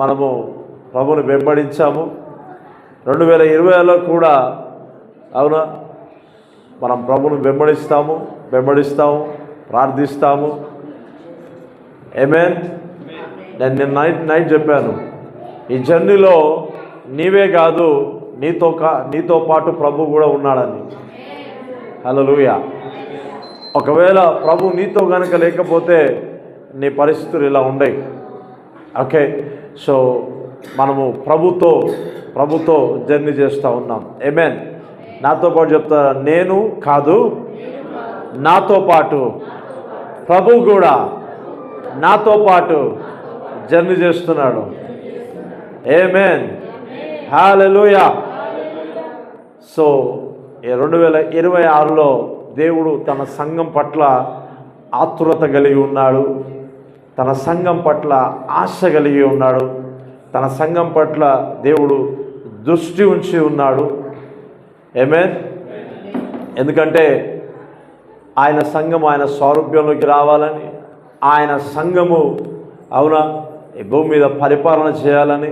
మనము ప్రభుని వెంబడించాము. 2020లో కూడా అవునా మనం ప్రభుని వెంబడిస్తాము, ప్రార్థిస్తాము. ఆమేన్. నేను నిన్న నైట్ చెప్పాను, ఈ జర్నీలో నీవే కాదు నీతో పాటు ప్రభు కూడా ఉన్నాడని. హల్లెలూయా. ఒకవేళ ప్రభు నీతో కనుక లేకపోతే నీ పరిస్థితులు ఇలా ఉండయి. ఓకే, సో మనము ప్రభుతో జర్నీ చేస్తూ ఉన్నాం. ఆమేన్. నాతో పాటు చెప్తా, నేను కాదు నాతో పాటు ప్రభు కూడా నాతో పాటు జర్నీ చేస్తున్నాడు. ఆమేన్. హల్లెలూయా. సో 2026లో దేవుడు తన సంఘం పట్ల ఆతురత కలిగి ఉన్నాడు, తన సంఘం పట్ల ఆశ కలిగి ఉన్నాడు, తన సంఘం పట్ల దేవుడు దృష్టి ఉంచి ఉన్నాడు. ఆమేన్. ఎందుకంటే ఆయన సంఘం ఆయన స్వారూప్యంలోకి రావాలని, ఆయన సంఘము అవునా ఈ భూమి మీద పరిపాలన చేయాలని,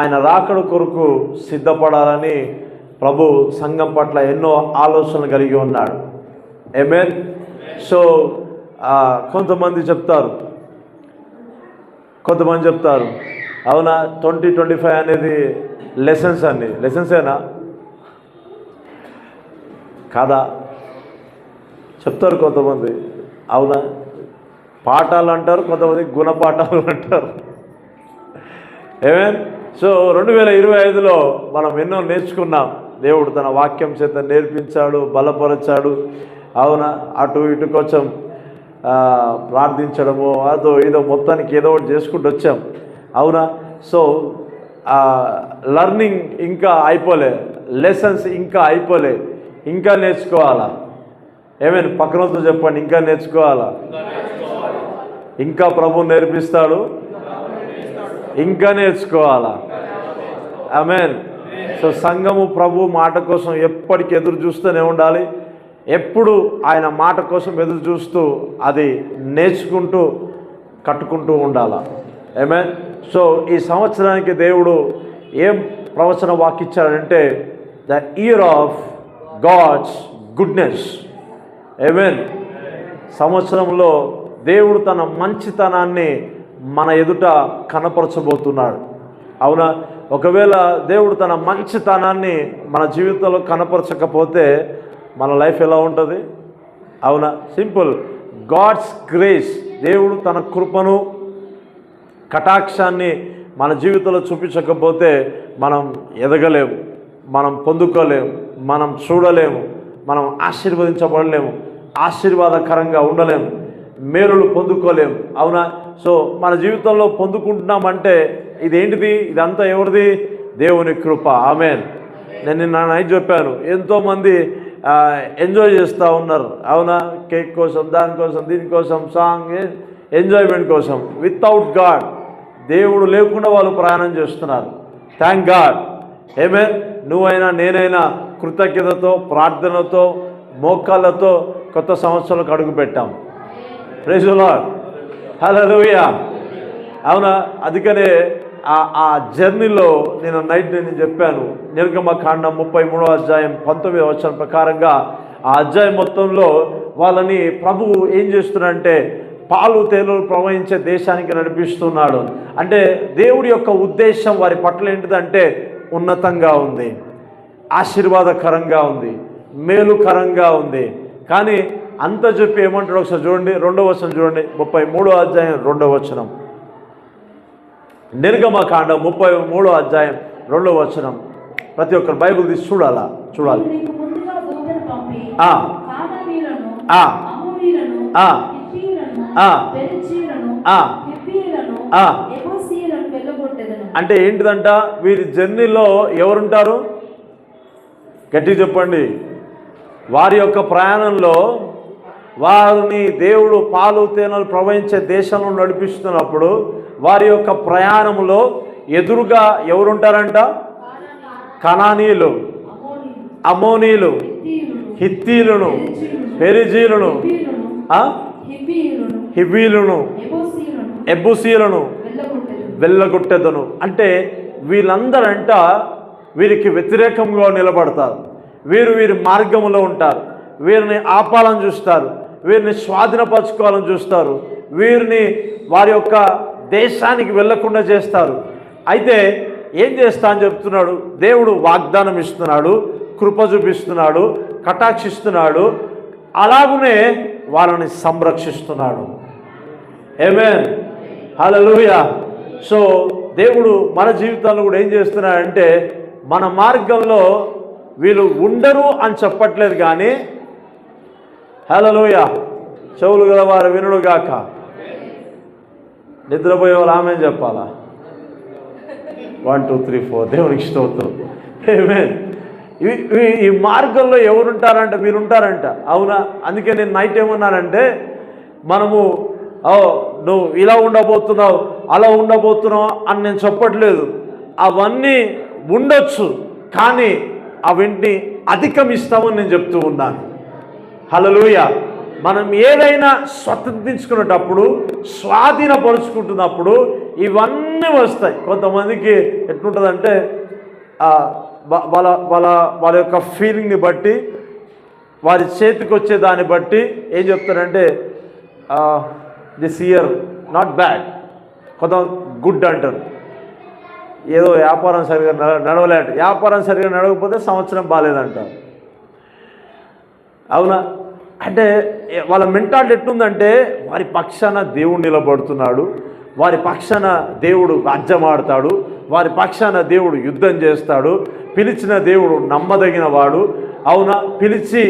ఆయన రాకడ కొరకు సిద్ధపడాలని ప్రభు సంఘం పట్ల ఎన్నో ఆలోచనలు కలిగి ఉన్నాడు. ఆమేన్. సో కొంతమంది చెప్తారు అవునా 2025 అనేది లెసన్సేనా కాదా చెప్తారు కొంతమంది. అవునా పాఠాలు అంటారు, కొంతమంది గుణపాఠాలు అంటారు. ఆమేన్. సో 2025లో మనం ఎన్నో నేర్చుకున్నాం. దేవుడు తన వాక్యం చేత నేర్పించాడు, బలపరచాడు. అవునా అటు ఇటు కొంచెం ప్రార్థించడము అదో ఏదో మొత్తానికి ఏదో ఒకటి చేసుకుంటూ వచ్చాం. అవునా. సో లర్నింగ్ ఇంకా అయిపోలే, లెసన్స్ ఇంకా అయిపోలే, ఇంకా నేర్చుకోవాలా. ఏమైనా పక్కనతో చెప్పండి, ఇంకా నేర్చుకోవాలా. ఇంకా ప్రభు నేర్పిస్తాడు, ఇంకా నేర్చుకోవాలా. ఆమేన్. సో సంఘము ప్రభు మాట కోసం ఎప్పటికీ ఎదురు చూస్తూనే ఉండాలి. ఎప్పుడు ఆయన మాట కోసం ఎదురు చూస్తూ అది నేర్చుకుంటూ కట్టుకుంటూ ఉండాలి. ఆమేన్. సో ఈ సంవత్సరానికి దేవుడు ఏం ప్రవచన వాక్కిచ్చాడంటే the year of God's goodness. ఆమేన్. సంవత్సరంలో దేవుడు తన మంచితనాన్ని మన ఎదుట కనపరచబోతున్నాడు. అవునా. ఒకవేళ దేవుడు తన మంచితనాన్ని మన జీవితంలో కనపరచకపోతే మన లైఫ్ ఎలా ఉంటుంది? అవునా. సింపుల్. గాడ్స్ గ్రేస్, దేవుడు తన కృపను కటాక్షాన్ని మన జీవితంలో చూపించకపోతే మనం ఎదగలేము, మనం పొందుకోలేము, మనం చూడలేము, మనం ఆశీర్వదించబడలేము, ఆశీర్వాదకరంగా ఉండలేము, మేలులు పొందుకోలేము. అవునా. సో మన జీవితంలో పొందుకుంటున్నామంటే ఇదేంటిది? ఇదంతా ఎవరిది? దేవుని కృప. ఆమేన్. నేను నిన్న నైట్ చెప్పాను, ఎంతోమంది ఎంజాయ్ చేస్తూ ఉన్నారు. అవునా. కేక్ కోసం, దానికోసం, దీనికోసం, సాంగ్ ఎంజాయ్మెంట్ కోసం. వితౌట్ గాడ్, దేవుడు లేకుండా వాళ్ళు ప్రయాణం చేస్తున్నారు. Thank God. ఆమేన్. నువ్వైనా నేనైనా కృతజ్ఞతతో, ప్రార్థనతో, మోకాళ్ళతో కొత్త సంవత్సరాలకు అడుగు పెట్టాం. Praise the lord. హల్లెలూయా. అవునా. అందుకనే ఆ జర్నీలో నేను చెప్పాను, నిర్గమకాండం 33వ అధ్యాయం 19వ వచనం ప్రకారంగా ఆ అధ్యాయం మొత్తంలో వాళ్ళని ప్రభువు ఏం చేస్తున్నాడంటే పాలు తేనెలు ప్రవహించే దేశానికి నడిపిస్తున్నాడు. అంటే దేవుడి యొక్క ఉద్దేశం వారి పట్ల ఏంటిదంటే ఉన్నతంగా ఉంది, ఆశీర్వాదకరంగా ఉంది, మేలుకరంగా ఉంది. కానీ అంత చెప్పి ఏమంటాడు ఒకసారి చూడండి, 2వ వచనం చూడండి, 33వ అధ్యాయం 2వ వచనం. నిర్గమకాండం 33వ అధ్యాయం 2వ వచనం. ప్రతి ఒక్కరు బైబిల్ తీసి చూడాలి. అంటే ఏంటిదంట? వీరి జర్నీలో ఎవరుంటారు? గట్టి చెప్పండి. వారి యొక్క ప్రయాణంలో వారిని దేవుడు పాలు తేనెలు ప్రవహించే దేశంలో నడిపిస్తున్నప్పుడు వారి యొక్క ప్రయాణంలో ఎదురుగా ఎవరుంటారంట? కనానీయులు, అమోనీయులు, హిత్తీయులను, పెరిజీయులను, హివ్వీయులను, ఎబూసీయులను వెళ్ళగొట్టెదను. అంటే వీళ్ళందరంట వీరికి వ్యతిరేకంగా నిలబడతారు. వీరి మార్గంలో ఉంటారు. వీరిని ఆపాలని చూస్తారు, వీరిని స్వాధీనపరచుకోవాలని చూస్తారు, వీరిని వారి యొక్క దేశానికి వెళ్ళకుండా చేస్తారు. అయితే ఏం చేస్తా అని చెప్తున్నాడు దేవుడు. వాగ్దానం ఇస్తున్నాడు, కృప చూపిస్తున్నాడు, కటాక్షిస్తున్నాడు, అలాగునే వాళ్ళని సంరక్షిస్తున్నాడు. ఆమేన్, హల్లెలూయా. సో దేవుడు మన జీవితాల్లో కూడా ఏం చేస్తున్నాడంటే మన మార్గంలో వీళ్ళు ఉండరు అని చెప్పట్లేదు, కానీ హల్లెలూయా, చెవులు గలవారు వినుడుగాక. నిద్రపోయే వాళ్ళు ఆమేన్ చెప్పాలా? 1 2 3 4 దేవునికి స్తోత్రం. ఆమేన్. ఈ మార్గంలో ఎవరుంటారంట? వీరుంటారంట. అవునా? అందుకే నేను నైట్ ఏమన్నానంటే మనము నువ్వు ఇలా ఉండబోతున్నావు, అలా ఉండబోతున్నావు అని నేను చెప్పట్లేదు. అవన్నీ ఉండొచ్చు, కానీ అవన్నీ అధిగమిస్తామని నేను చెప్తూ ఉన్నాను. హల్లెలూయా. మనం ఏదైనా స్వతంత్రించుకునేటప్పుడు, స్వాధీనపరుచుకుంటున్నప్పుడు ఇవన్నీ వస్తాయి. కొంతమందికి ఎట్లుంటుందంటే వాళ్ళ యొక్క ఫీలింగ్ని బట్టి, వారి చేతికి వచ్చే దాన్ని బట్టి ఏం చెప్తారంటే దిస్ ఇయర్ నాట్ బ్యాడ్, కొంత గుడ్ అంటారు. ఏదో వ్యాపారం సరిగా నడవలేట, వ్యాపారం సరిగా నడవకపోతే సంవత్సరం బాగాలేదంటారు. అవునా? అంటే వాళ్ళ మెంటాలిటీ ఎట్లుందంటే వారి పక్షాన దేవుడు నిలబడుతున్నాడు, వారి పక్షాన దేవుడు రాజ్యమాడతాడు, వారి పక్షాన దేవుడు యుద్ధం చేస్తాడు, పిలిచిన దేవుడు నమ్మదగిన వాడు. అవునా? పిలిచి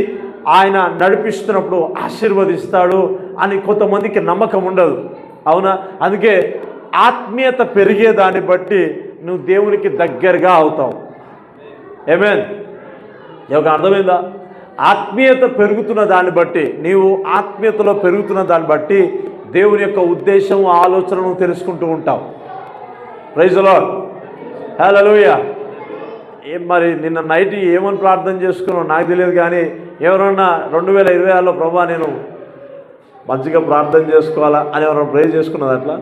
ఆయన నడిపిస్తున్నప్పుడు ఆశీర్వదిస్తాడు అని కొంతమందికి నమ్మకం ఉండదు. అవునా? అందుకే ఆత్మీయత పెరిగే దాన్ని బట్టి నువ్వు దేవునికి దగ్గరగా అవుతావు. ఆమేన్. ఒక అర్థమైందా? ఆత్మీయత పెరుగుతున్న దాన్ని బట్టి, నీవు ఆత్మీయతలో పెరుగుతున్న దాన్ని బట్టి దేవుని యొక్క ఉద్దేశం, ఆలోచనను తెలుసుకుంటూ ఉంటావు. ప్రైజ్ ది లార్డ్, హల్లెలూయా. మరి నిన్న నైట్ ఏమని ప్రార్థన చేసుకున్నావు నాకు తెలియదు, కానీ ఎవరన్నా 2026లో ప్రభా నేను మంచిగా ప్రార్థన చేసుకోవాలా అని ఎవరైనా ప్రే చేసుకున్నది అట్లా?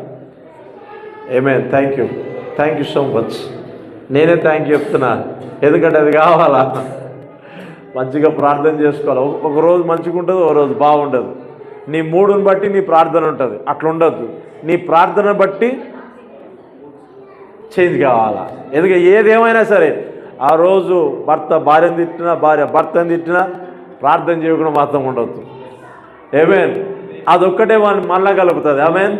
ఆమేన్. Thank you so much. నేనే థ్యాంక్ యూ చెప్తున్నా, ఎందుకంటే అది కావాలా. మంచిగా ప్రార్థన చేసుకోవాలి. ఒక రోజు మంచిగా ఉంటుంది, ఒక రోజు బాగుండదు. నీ మూడుని బట్టి నీ ప్రార్థన ఉంటుంది, అట్లా ఉండద్దు. నీ ప్రార్థన బట్టి చేంజ్ కావాలా. ఎందుకంటే ఏదేమైనా సరే ఆ రోజు భర్త భార్యను తిట్టినా, భార్య భర్తను తిట్టినా ప్రార్థన చేయకుండా మాత్రం ఉండొద్దు. ఆమేన్. అదొక్కటే వాడిని మళ్ళా కలుపుతుంది. ఆమేన్.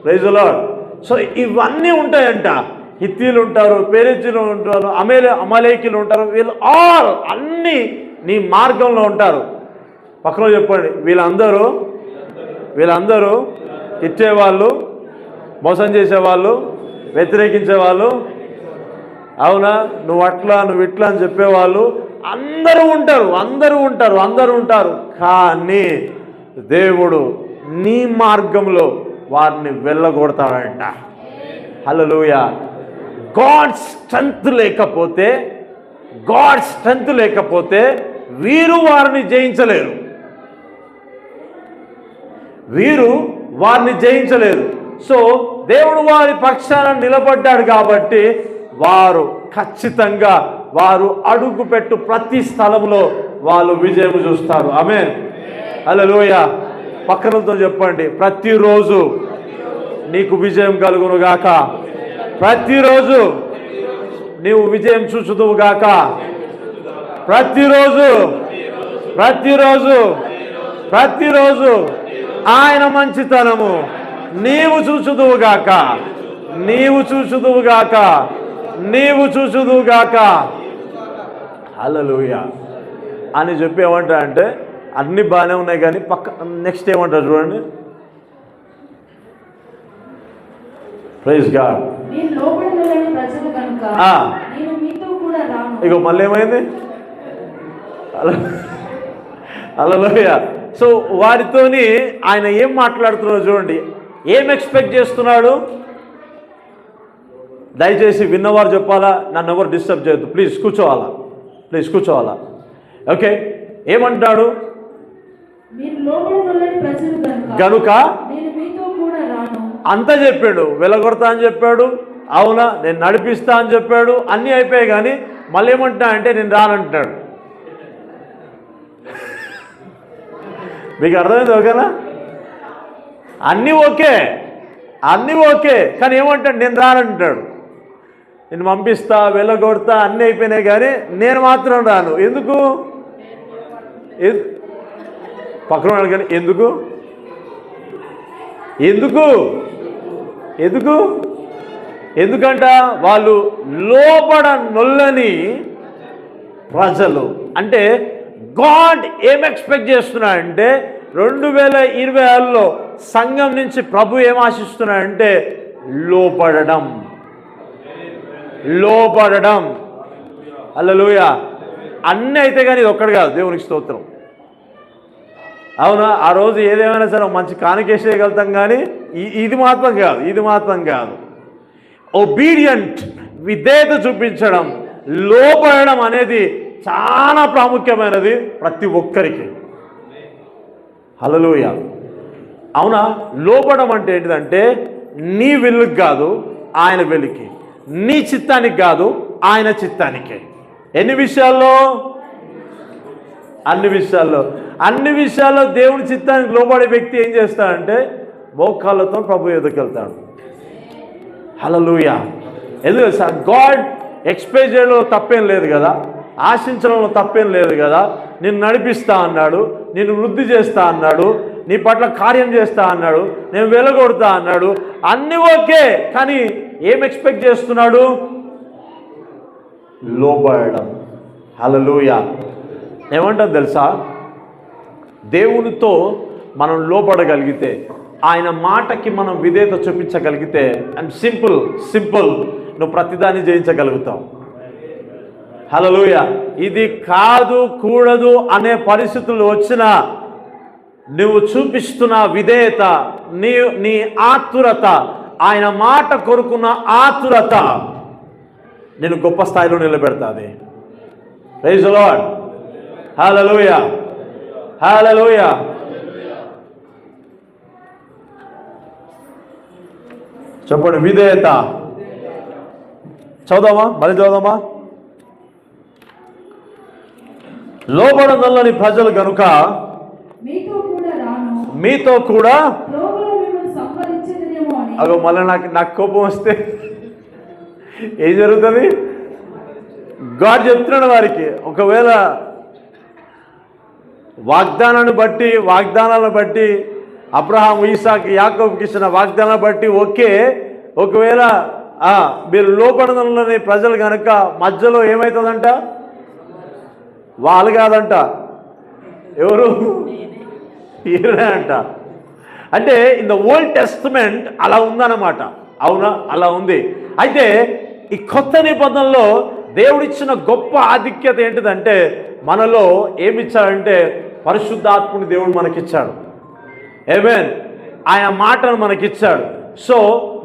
Praise the Lord. సో ఇవన్నీ ఉంటాయంట. హిత్తీలు ఉంటారు, పెరిజ్జీలు ఉంటారు, అమలేకీలు ఉంటారు. వీళ్ళు అన్నీ నీ మార్గంలో ఉంటారు. పక్కన చెప్పండి, వీళ్ళందరూ ఇచ్చేవాళ్ళు, మోసం చేసేవాళ్ళు, వ్యతిరేకించేవాళ్ళు. అవునా? నువ్వు అట్లా, నువ్వు ఇట్లా అని చెప్పేవాళ్ళు అందరూ ఉంటారు. కానీ దేవుడు నీ మార్గంలో వారిని వెళ్ళగొడతాడంట. హల్లెలూయా. గాడ్ స్ట్రెంత్ లేకపోతే వీరు వారిని జయించలేరు. సో దేవుడు వారి పక్షాన నిలబడ్డాడు కాబట్టి వారు ఖచ్చితంగా వారు అడుగుపెట్టు ప్రతి స్థలంలో వాళ్ళు విజయం చూస్తారు. ఆమేన్, హల్లెలూయా. పక్కనతో చెప్పండి, ప్రతిరోజు నీకు విజయం కలుగును గాక. ప్రతిరోజు నీవు విజయం చూచుదువు గాక. ప్రతిరోజు ఆయన మంచితనము నీవు చూచుదువు గాక. హల్లెలూయా అని చెప్పి ఏమంటా అంటే అన్నీ బాగానే ఉన్నాయి, కానీ నెక్స్ట్ ఏమంటారు చూడండి. Praise God. ఇగో మళ్ళీ ఏమైంది? హల్లెలూయా. సో వారితోని ఆయన ఏం మాట్లాడుతున్నాడు చూడండి, ఏం ఎక్స్పెక్ట్ చేస్తున్నాడు. దయచేసి విన్నవారు చెప్పాలా, నన్ను ఎవరు డిస్టర్బ్ చేయొద్దు, ప్లీజ్ కూర్చోవాలా. ఓకే, ఏమంటాడు? గనుక అంతా చెప్పాడు, వెళ్ళగొడతా అని చెప్పాడు, అవునా నేను నడిపిస్తా అని చెప్పాడు, అన్నీ అయిపోయాయి. కానీ మళ్ళీ ఏమంటున్నా అంటే నేను రానంటున్నాడు. మీకు అర్థమైంది? ఓకేనా? అన్నీ ఓకే, అన్నీ ఓకే, కానీ ఏమంటాడు? నేను రానంటాడు. నేను పంపిస్తా, వెళ్ళగొడతా, అన్నీ అయిపోయినాయి, కానీ నేను మాత్రం రాను. ఎందుకు? పక్కన కానీ ఎందుకు ఎందుకు ఎందుకు ఎందుకంట వాళ్ళు లోబడనొల్లని ప్రజలు. అంటే గాడ్ ఏం ఎక్స్పెక్ట్ చేస్తున్నాడంటే 2026లో సంఘం నుంచి ప్రభు ఏం ఆశిస్తున్నాడంటే లోబడడం. హల్లెలూయా. అన్నీ అయితే కానీ ఇది ఒక్కటి కాదు. దేవునికి స్తోత్రం. అవునా? ఆ రోజు ఏదేమైనా సరే మంచి కానుకేసేయగలుగుతాం, కానీ ఇది మాత్రం కాదు. ఒబీడియంట్, విధేయత చూపించడం, లోబడడం అనేది చాలా ప్రాముఖ్యమైనది ప్రతి ఒక్కరికి. హల్లెలూయా. అవునా? లోబడడం అంటే ఏంటిదంటే నీ విల్లుకి కాదు ఆయన వెలికి, నీ చిత్తానికి కాదు ఆయన చిత్తానికి. ఎన్ని విషయాల్లో? అన్ని విషయాల్లో దేవుని చిత్తానికి లోబడే వ్యక్తి ఏం చేస్తాడంటే మోకాళ్ళతో ప్రభు ఎదుకెళ్తాడు. హల్లెలూయా. ఎందుకు సార్? గాడ్ ఎక్స్పెక్ట్ చేయడంలో తప్పేం లేదు కదా, ఆశించడంలో తప్పేం లేదు కదా. నిన్ను నడిపిస్తా అన్నాడు, నిన్ను వృద్ధి చేస్తా అన్నాడు, నీ పట్ల కార్యం చేస్తా అన్నాడు, నేను వెలగొడతా అన్నాడు, అన్నీ ఓకే. కానీ ఏం ఎక్స్పెక్ట్ చేస్తున్నాడు? లోబడడం. హల్లెలూయా. ఏమంటారు తెలుసా? దేవునితో మనం లోబడగలిగితే, ఆయన మాటకి మనం విధేయత చూపించగలిగితే, అండ్ సింపుల్ నువ్వు ప్రతిదాన్ని జయించగలుగుతావు. హల్లెలూయా. ఇది కాదు కూడదు అనే పరిస్థితులు వచ్చినా నువ్వు చూపిస్తున్న విధేయత, నీ ఆతురత, ఆయన మాట కొరుకున్న ఆతురత నేను గొప్ప స్థాయిలో నిలబెడతాది. Praise the lord. హల్లెలూయా. చెప్పండి, విధేయత. మళ్ళీ చదువుదామా? లోబడనొల్లని ప్రజలు గనుక మీతో కూడా అగో మళ్ళీ నాకు కోపం వస్తే ఏం జరుగుతుంది? గాడ్ చెప్తున్నాడు వారికి, ఒకవేళ వాగ్దానాలను బట్టి అబ్రహాం, ఇసాక్, యాకోబుకి ఇచ్చిన వాగ్దానాన్ని బట్టి ఓకే. ఒకవేళ మీరు లోబడనొల్లని ప్రజలు కనుక మధ్యలో ఏమవుతుందంట? వాళ్ళు కాదంట, ఎవరు? ఈయనే అంట. అంటే ఇన్ ద ఓల్డ్ టెస్టమెంట్ అలా ఉందన్నమాట. అవునా? అలా ఉంది. అయితే ఈ కొత్త నిబంధనలో దేవుడిచ్చిన గొప్ప ఆధిక్యత ఏంటిదంటే, మనలో ఏమిచ్చాడంటే పరిశుద్ధాత్ముని దేవుడు మనకిచ్చాడు. ఆమేన్. ఆయన మాటను మనకిచ్చాడు. సో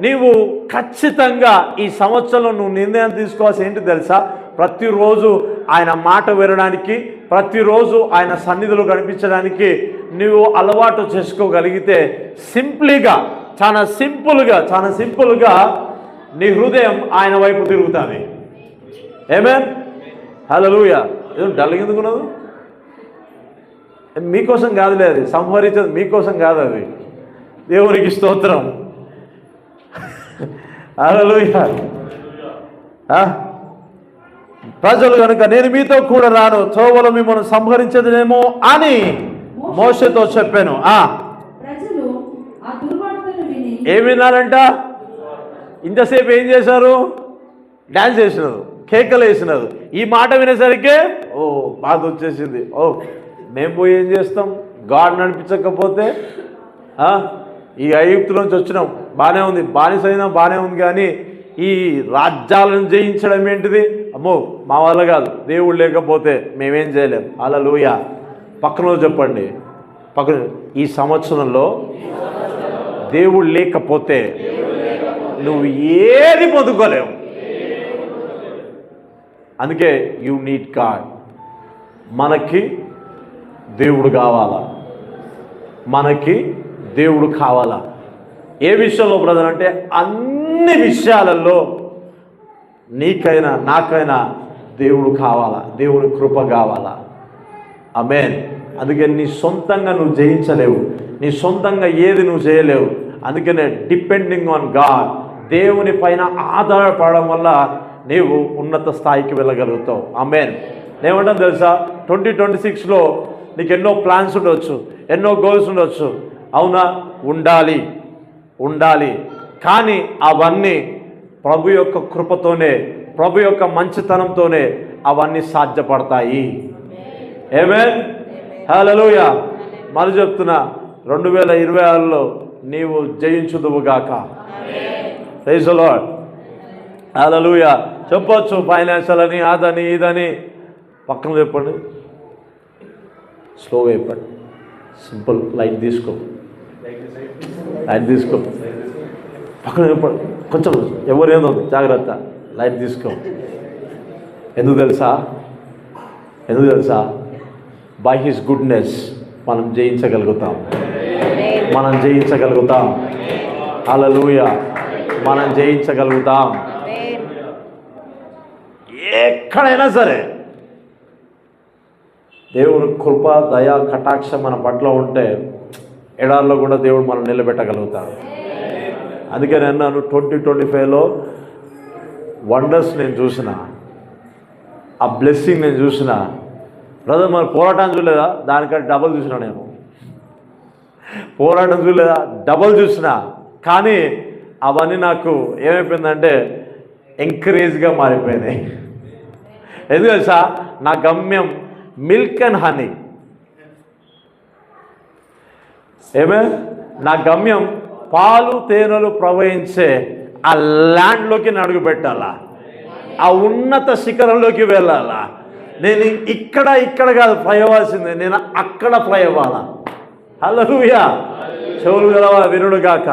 నీవు ఖచ్చితంగా ఈ సంవత్సరంలో నువ్వు నిర్ణయం తీసుకోవాల్సి ఏంటి తెలుసా? ప్రతిరోజు ఆయన మాట వినడానికి, ప్రతిరోజు ఆయన సన్నిధిలో కనిపించడానికి నువ్వు అలవాటు చేసుకోగలిగితే చాలా సింపుల్గా నీ హృదయం ఆయన వైపు తిరుగుతుంది. ఆమేన్. హల్లెలూయా. ఏదో డల్ ఎందుకున్నది? మీకోసం కాదులే, అది సంహరించేది మీకోసం కాదు, అది దేవునికి స్తోత్రం. హల్లెలూయా. ప్రజలు కనుక నేను మీతో కూడా రాను, త్రోవలో మిమ్మల్ని సంహరించదేమో అని మోషేతో చెప్పాను. ఏం విన్నారంట? ఇంతసేపు ఏం చేశారు? డ్యాన్స్ చేసినారు, కేకలు వేసినారు. ఈ మాట వినేసరికి బాధ వచ్చేసింది. మేము పోయి ఏం చేస్తాం? గాడ్ నడిపించకపోతే ఈ ఐగుప్తు నుంచి వచ్చినాం, బాగానే ఉంది, బానిసైనా బాగానే ఉంది, కానీ ఈ రాజ్యాలను జయించడం ఏంటిది? అమ్మో మా వల్ల కాదు, దేవుడు లేకపోతే మేమేం చేయలేం. హల్లెలూయా. పక్కన చెప్పండి, ఈ సంవత్సరంలో దేవుడు లేకపోతే నువ్వు ఏది పొందుకోలేవు. అందుకే యు నీడ్ గాడ్. మనకి దేవుడు కావాలా, ఏ విషయంలో బ్రదర్ అంటే అన్ని విషయాలలో నీకైనా నాకైనా దేవుడు కావాలా, దేవుని కృప కావాలా. ఆమేన్. అందుకే నీ సొంతంగా నువ్వు జయించలేవు, నీ సొంతంగా ఏది నువ్వు చేయలేవు. అందుకనే డిపెండింగ్ ఆన్ గాడ్, దేవుని పైన ఆధారపడడం వల్ల నీవు ఉన్నత స్థాయికి వెళ్ళగలుగుతావు. ఆమేన్. ఏమంటాను తెలుసా, 2026లో నీకు ఎన్నో ప్లాన్స్ ఉండవచ్చు, ఎన్నో గోల్స్ ఉండవచ్చు. అవునా, ఉండాలి. కానీ అవన్నీ ప్రభు యొక్క కృపతోనే, ప్రభు యొక్క మంచితనంతోనే అవన్నీ సాధ్యపడతాయి. ఆమేన్. హల్లెలూయా. మరి చెప్తున్నా, 2026లో నీవు జయించుదువుగాక. Praise the lord. హల్లెలూయా. చెప్పొచ్చు ఫైనాన్షియల్ అని, అదని ఇదని. పక్కన చెప్పండి, స్లోగా చెప్పండి, సింపుల్. లైట్ తీసుకో పక్కన చెప్పండి, కొంచెం ఎవరేందో జాగ్రత్త. లైట్ తీసుకో. ఎందుకు తెలుసా బై హిస్ గుడ్నెస్ మనం జయించగలుగుతాం. హల్లెలూయా. మనం జయించగలుగుతాం. ఎక్కడైనా సరే దేవుని కృప, దయ, కటాక్షం మన పట్ల ఉంటే ఎడారిలో కూడా దేవుడు మనం నిలబెట్టగలుగుతాడు. అందుకే నేను అన్నాను, 2025లో వండర్స్ నేను చూసిన, ఆ బ్లెస్సింగ్ నేను చూసిన. బ్రదర్ మన పోరాటం చూడలేదా, దానికంటే డబల్ చూసిన. నేను పోరాటం చూడలేదా, డబల్ చూసిన. కానీ అవన్నీ నాకు ఏమైపోయిందంటే ఎంకరేజ్గా మారిపోయినాయి. ఎందుకు తెలుసా, నా గమ్యం మిల్క్ అండ్ హనీ. నా గమ్యం పాలు తేనెలు ప్రవహించే ఆ ల్యాండ్లోకి అడుగు పెట్టాలా, ఆ ఉన్నత శిఖరంలోకి వెళ్ళాలా. నేను ఇక్కడ కాదు ఫ్లై అవ్వాల్సిందే, నేను అక్కడ ఫ్లై అవ్వాలా. హల్లెలూయా. చెవులు గలవా వినుడు గాక.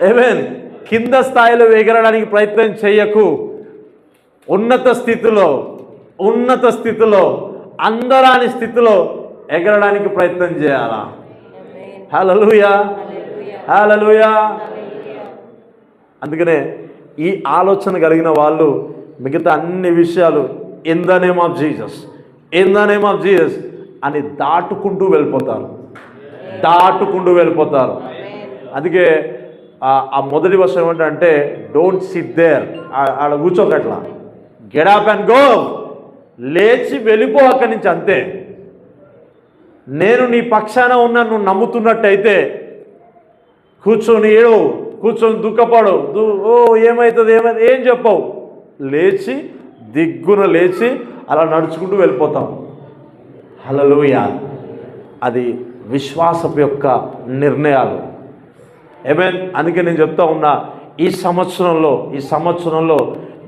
ఆమేన్. కింద స్థాయిలో ఎగరడానికి ప్రయత్నం చేయకు. ఉన్నత స్థితిలో అందరాని స్థితిలో ఎగరడానికి ప్రయత్నం చేయాలా. హల్లెలూయా. అందుకనే ఈ ఆలోచన కలిగిన వాళ్ళు మిగతా అన్ని విషయాలు in the name of Jesus అని దాటుకుంటూ వెళ్ళిపోతారు. అందుకే ఆ మొదటి వర్షం ఏమంటే, డోంట్ సిట్ దేర్, ఆడ కూర్చోకట్లా, గెట్ అప్ అండ్ గో, లేచి వెళ్ళిపో అక్కడి నుంచి. అంతే. నేను నీ పక్షాన ఉన్నా నువ్వు నమ్ముతున్నట్టయితే కూర్చొని ఏడవు, కూర్చొని దుఃఖపడు, ఏమవుతుంది ఏం చెప్పవు. దిగ్గున లేచి అలా నడుచుకుంటూ వెళ్ళిపోతాం. హల్లెలూయా. అది విశ్వాసపు యొక్క నిర్ణయాలు. ఆమేన్. అందుకే నేను చెప్తా ఉన్నా, ఈ సంవత్సరంలో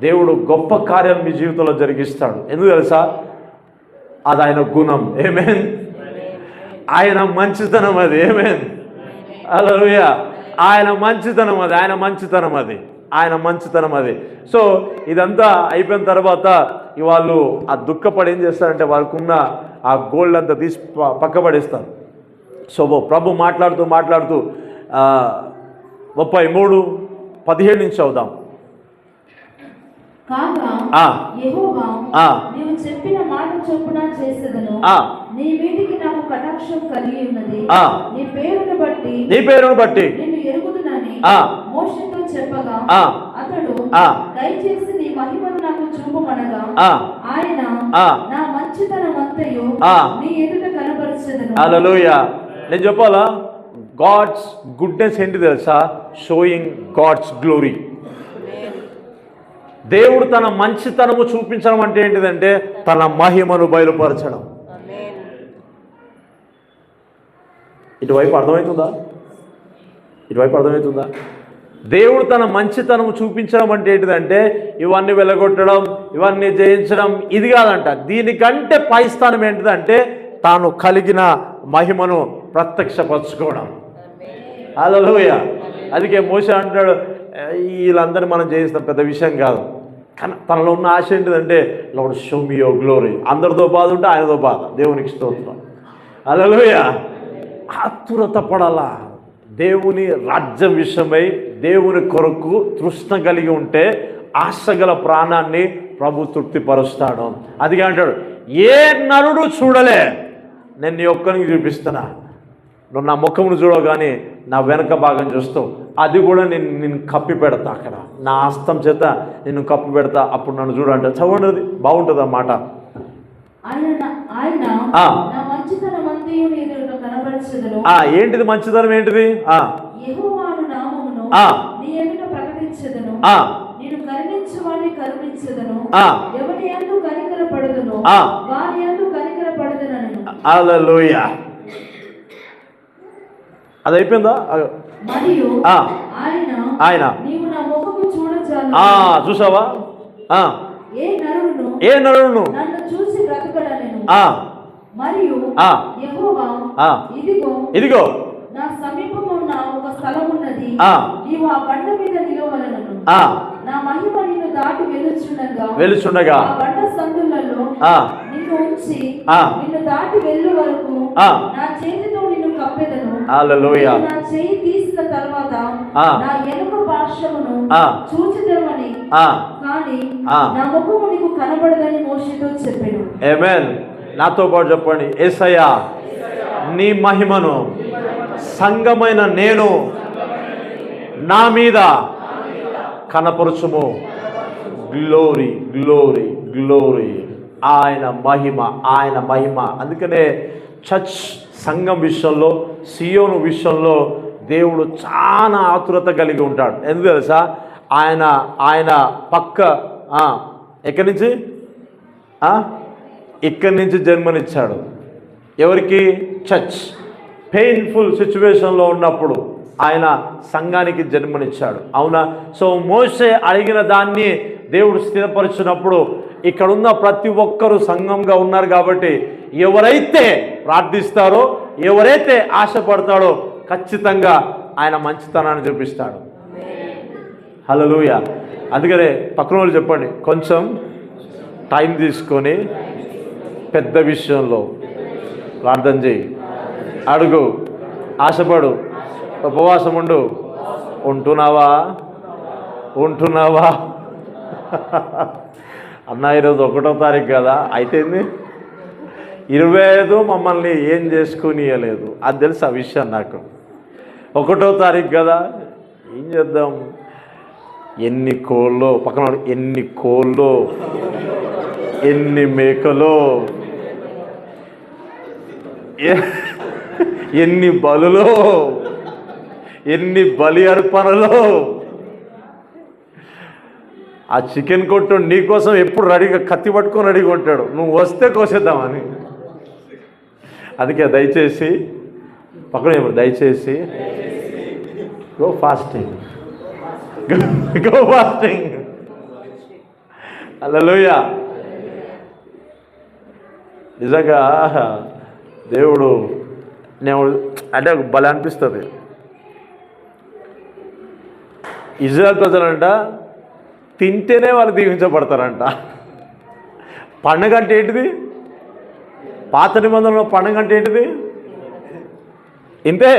దేవుడు గొప్ప కార్యం మీ జీవితంలో జరిగిస్తాడు. ఎందుకు తెలుసా, అది ఆయన గుణం. ఆమేన్. ఆయన మంచితనం అది. ఆమేన్. హల్లెలూయా. ఆయన మంచితనం అది. సో ఇదంతా అయిపోయిన తర్వాత వాళ్ళు ఆ దుఃఖపడి ఏం చేస్తారంటే, వారికి ఉన్న ఆ గోల్డ్ అంతా తీసి పక్కపడేస్తారు. సో ప్రభు మాట్లాడుతూ 33:17 నుంచి అవుదాం. యెహోవా, నీవు చెప్పిన మాట చొప్పున చేసేదను. నీ మీదికి నాకు కటాక్షం కలిగి ఉన్నది. నీ పేరును బట్టి నిన్ను ఎరుగుదునని మోషేతో చెప్పగా, అతడు దయచేసి నీ మహిమను నాకు చూపమనగా, ఆయన నా మంచితనమంతయు నీ ఎదుట కనపరచెదను. హల్లెలూయా. నేను చెప్పాలా, గాడ్స్ గుడ్నెస్ ఏంటి తెలుసా, షోయింగ్ గాడ్స్ గ్లోరీ. దేవుడు తన మంచితనము చూపించడం అంటే ఏంటిదంటే తన మహిమను బయలుపరచడం. ఇటువైపు అర్థమవుతుందా? దేవుడు తన మంచితనము చూపించడం అంటే ఏంటిదంటే ఇవన్నీ వెలగొట్టడం, ఇవన్నీ జయించడం, ఇది కాదంట. దీనికంటే పై స్థానం ఏంటిదంటే తాను కలిగిన మహిమను ప్రత్యక్షపరచుకోవడం. హల్లెలూయా. అందుకే మోషే అంటాడు, వీళ్ళందరినీ మనం జయిస్తాం, పెద్ద విషయం కాదు. కానీ తనలో ఉన్న ఆశ ఏంటిదంటే, lord show me your glory. అందరితో బాధ ఉంటే ఆయనతో బాధ. దేవునికి స్తోత్రం. హల్లెలూయా. ఆతురత పడాలా, దేవుని రాజ్యం విషయమై దేవుని కొరకు తృష్ణ కలిగి ఉంటే ఆశగల ప్రాణాన్ని ప్రభు తృప్తిపరుస్తాడు. అందుకే అంటాడు, ఏ నరుడు చూడలే, నేను నీ ఒక్కరికి చూపిస్తున్నా. నువ్వు నా ముఖమును చూడవు కానీ నా వెనక భాగం చూస్తావు, అది కూడా నేను కప్పి పెడతా. అక్కడ నా హస్తం చేత నిన్ను కప్పి పెడతా, అప్పుడు నన్ను చూడంటే చదవండి, బాగుంటుంది అన్నమాట. ఏంటిది మంచితనం? ఏంటిది? హల్లెలూయా. అది అయిపోయిందా? ఆయన చూసావా? ఏ నరుడును ఇదిగో నా సమీపమున్న ఒక స్థలం ఉన్నది, నీవు ఆ బండ మీద నిలవలెను. నా మహిమ నిన్ను దాటి వెలుచుండగా ఆ బండ సందులలో నిన్ను ఉంచి నిన్ను దాటి వెళ్ళు వరకు నా చేతితో నిన్ను కప్పెదను. హల్లెలూయా. నా చేయి తీసిన తర్వాత నా ఎనుక పార్శ్వమును చూచుదవని, కానీ నా ముఖము నీకు కనబడదని మోషేతో చెప్పెను. ఆమేన్. నాతో పాటు చెప్పండి, యేసయ్యా నీ మహిమను సంఘమైన నేను నా మీద కనపరుచుము. Glory glory glory. ఆయన మహిమ, ఆయన మహిమ. అందుకనే చర్చ్ సంఘం విషయంలో, సియోను విషయంలో దేవుడు చాలా ఆతురత కలిగి ఉంటాడు. ఎందుకు తెలుసా? ఆయన పక్క ఎక్కడి నుంచి ఇక్కడి నుంచి జన్మనిచ్చాడు. ఎవరికి? చర్చ్. పెయిన్ఫుల్ సిచ్యువేషన్లో ఉన్నప్పుడు ఆయన సంఘానికి జన్మనిచ్చాడు. అవునా? సో మోషే అడిగిన దాన్ని దేవుడు స్థిరపరిచినప్పుడు ఇక్కడున్న ప్రతి ఒక్కరూ సంఘంగా ఉన్నారు కాబట్టి ఎవరైతే ప్రార్థిస్తారో, ఎవరైతే ఆశపడతాడో ఖచ్చితంగా ఆయన మంచితనాన్ని చూపిస్తాడు. హల్లెలూయా. అందుకనే పక్కన వాళ్ళు చెప్పండి, కొంచెం టైం తీసుకొని పెద్ద విషయంలో ప్రార్థన చేయి, అడుగు, ఆశపడు, ఉపవాసం ఉంటున్నావా? అన్న ఈరోజు 1వ తారీఖు కదా, అయితేంది 25 మమ్మల్ని ఏం చేసుకునియలేదు. అది తెలుసు ఆ విషయం నాకు. 1వ తారీఖు కదా, ఏం చేద్దాం? ఎన్ని కోళ్ళు పక్కన, ఎన్ని కోళ్ళు, ఎన్ని మేకలు, ఎన్ని బలులో, ఎన్ని బలి అర్పణలో. ఆ చికెన్ కొట్టు నీకోసం ఎప్పుడు రెడీగా కత్తి పట్టుకొని రెడీగా ఉంటాడు, నువ్వు వస్తే కోసేద్దామని. అందుకే దయచేసి పక్కన ఇప్పుడు దయచేసి గో ఫాస్టింగ్. హల్లెలూయా. నిజంగా దేవుడు అంటే భలే అనిపిస్తుంది. ఇజ్రాయెల్ ప్రజలంట తింటేనే వాళ్ళు దీవించబడతారంట. పండుగ అంటే ఏంటిది? పాత నిబంధనలో పండుగ అంటే ఏంటిది? ఇంతే.